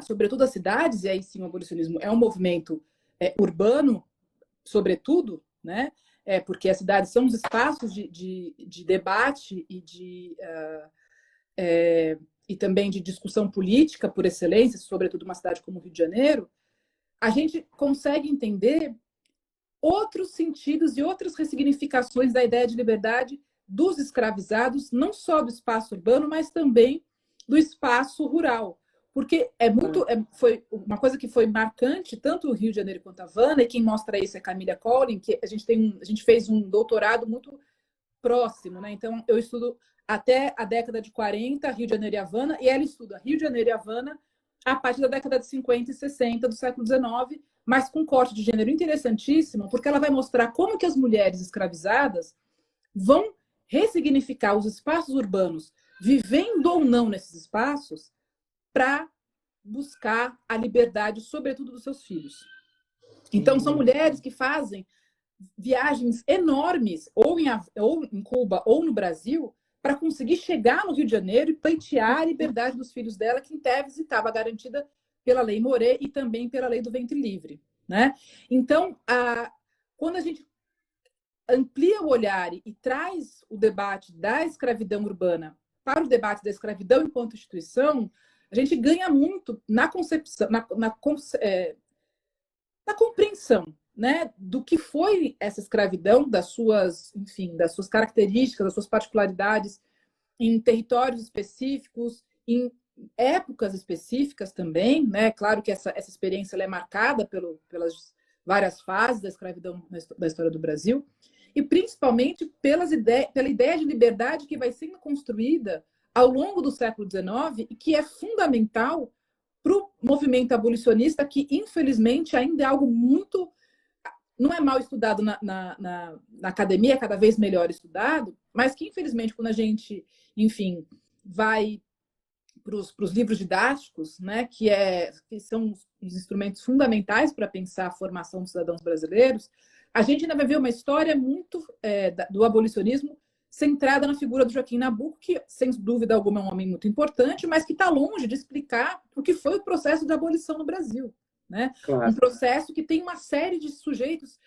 sobretudo as cidades, e aí sim o abolicionismo é um movimento urbano, sobretudo, né? Porque as cidades são os espaços de debate e também de discussão política por excelência, sobretudo uma cidade como o Rio de Janeiro, a gente consegue entender outros sentidos e outras ressignificações da ideia de liberdade dos escravizados, não só do espaço urbano, mas também do espaço rural. Porque foi uma coisa que foi marcante, tanto o Rio de Janeiro quanto a Havana, e quem mostra isso é Camila Collin, que a gente fez um doutorado muito próximo, né? Então, eu estudo até a década de 40, Rio de Janeiro e Havana, e ela estuda Rio de Janeiro e Havana a partir da década de 50 e 60 do século XIX, mas com um corte de gênero interessantíssimo, porque ela vai mostrar como que as mulheres escravizadas vão ressignificar os espaços urbanos, vivendo ou não nesses espaços, para buscar a liberdade, sobretudo dos seus filhos. Então, são mulheres que fazem viagens enormes, ou em Cuba, ou no Brasil, para conseguir chegar no Rio de Janeiro e pleitear a liberdade dos filhos dela, que em tese estava garantida pela Lei Moret e também pela Lei do Ventre Livre, né? Então, quando a gente amplia o olhar e traz o debate da escravidão urbana para o debate da escravidão enquanto instituição, a gente ganha muito na concepção, na compreensão, né, do que foi essa escravidão, das suas características, das suas particularidades em territórios específicos, em épocas específicas também, né? Claro que essa experiência ela é marcada pelas várias fases da escravidão da história do Brasil, e principalmente pela ideia de liberdade que vai sendo construída ao longo do século XIX e que é fundamental para o movimento abolicionista, que infelizmente ainda é algo muito... não é mal estudado na academia, é cada vez melhor estudado, mas que infelizmente quando a gente, enfim, vai para os livros didáticos, né, que são os instrumentos fundamentais para pensar a formação dos cidadãos brasileiros, a gente ainda vai ver uma história muito do abolicionismo centrada na figura do Joaquim Nabuco, que, sem dúvida alguma, é um homem muito importante, mas que está longe de explicar o que foi o processo de abolição no Brasil, né? Claro. Um processo que tem uma série de sujeitos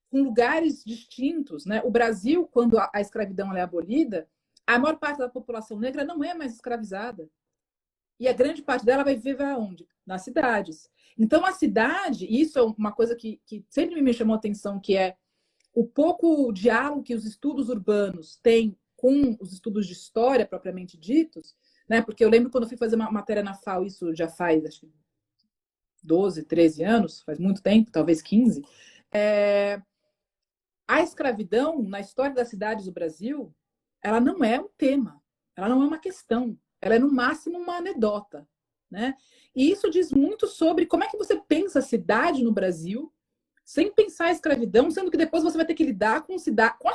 com lugares distintos, né? O Brasil, quando a escravidão é abolida, a maior parte da população negra não é mais escravizada. E a grande parte dela vai viver aonde? Nas cidades. Então, a cidade, isso é uma coisa que sempre me chamou a atenção, que é o pouco diálogo que os estudos urbanos têm com os estudos de história, propriamente ditos, né? Porque eu lembro quando eu fui fazer uma matéria na FAO, isso já faz, acho que 12, 13 anos, faz muito tempo, talvez 15, a escravidão na história das cidades do Brasil, ela não é um tema, ela não é uma questão, ela é no máximo uma anedota, né? E isso diz muito sobre como é que você pensa a cidade no Brasil sem pensar a escravidão, sendo que depois você vai ter que lidar com as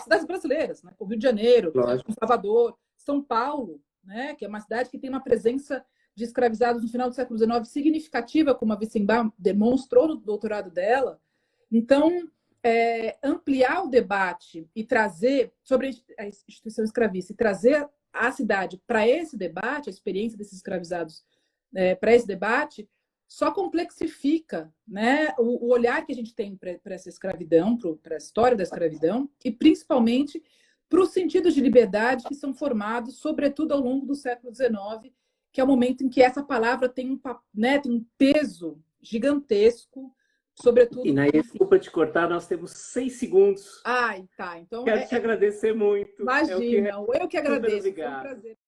cidades brasileiras, né? Com o Rio de Janeiro, com Salvador, São Paulo, né? Que é uma cidade que tem uma presença de escravizados no final do século XIX significativa, como a Wissenbach demonstrou no doutorado dela. Então, ampliar o debate e trazer sobre a instituição escravista e trazer a cidade para esse debate, a experiência desses escravizados para esse debate, só complexifica, né, o olhar que a gente tem para essa escravidão, para a história da escravidão, e principalmente para os sentidos de liberdade que são formados, sobretudo ao longo do século XIX, que é o momento em que essa palavra tem um peso gigantesco, sobretudo... E, Nair, desculpa te cortar, nós temos 6 segundos. Ai, tá. Então, quero te agradecer muito. Imagina, eu que agradeço. Super obrigado. Foi um prazer.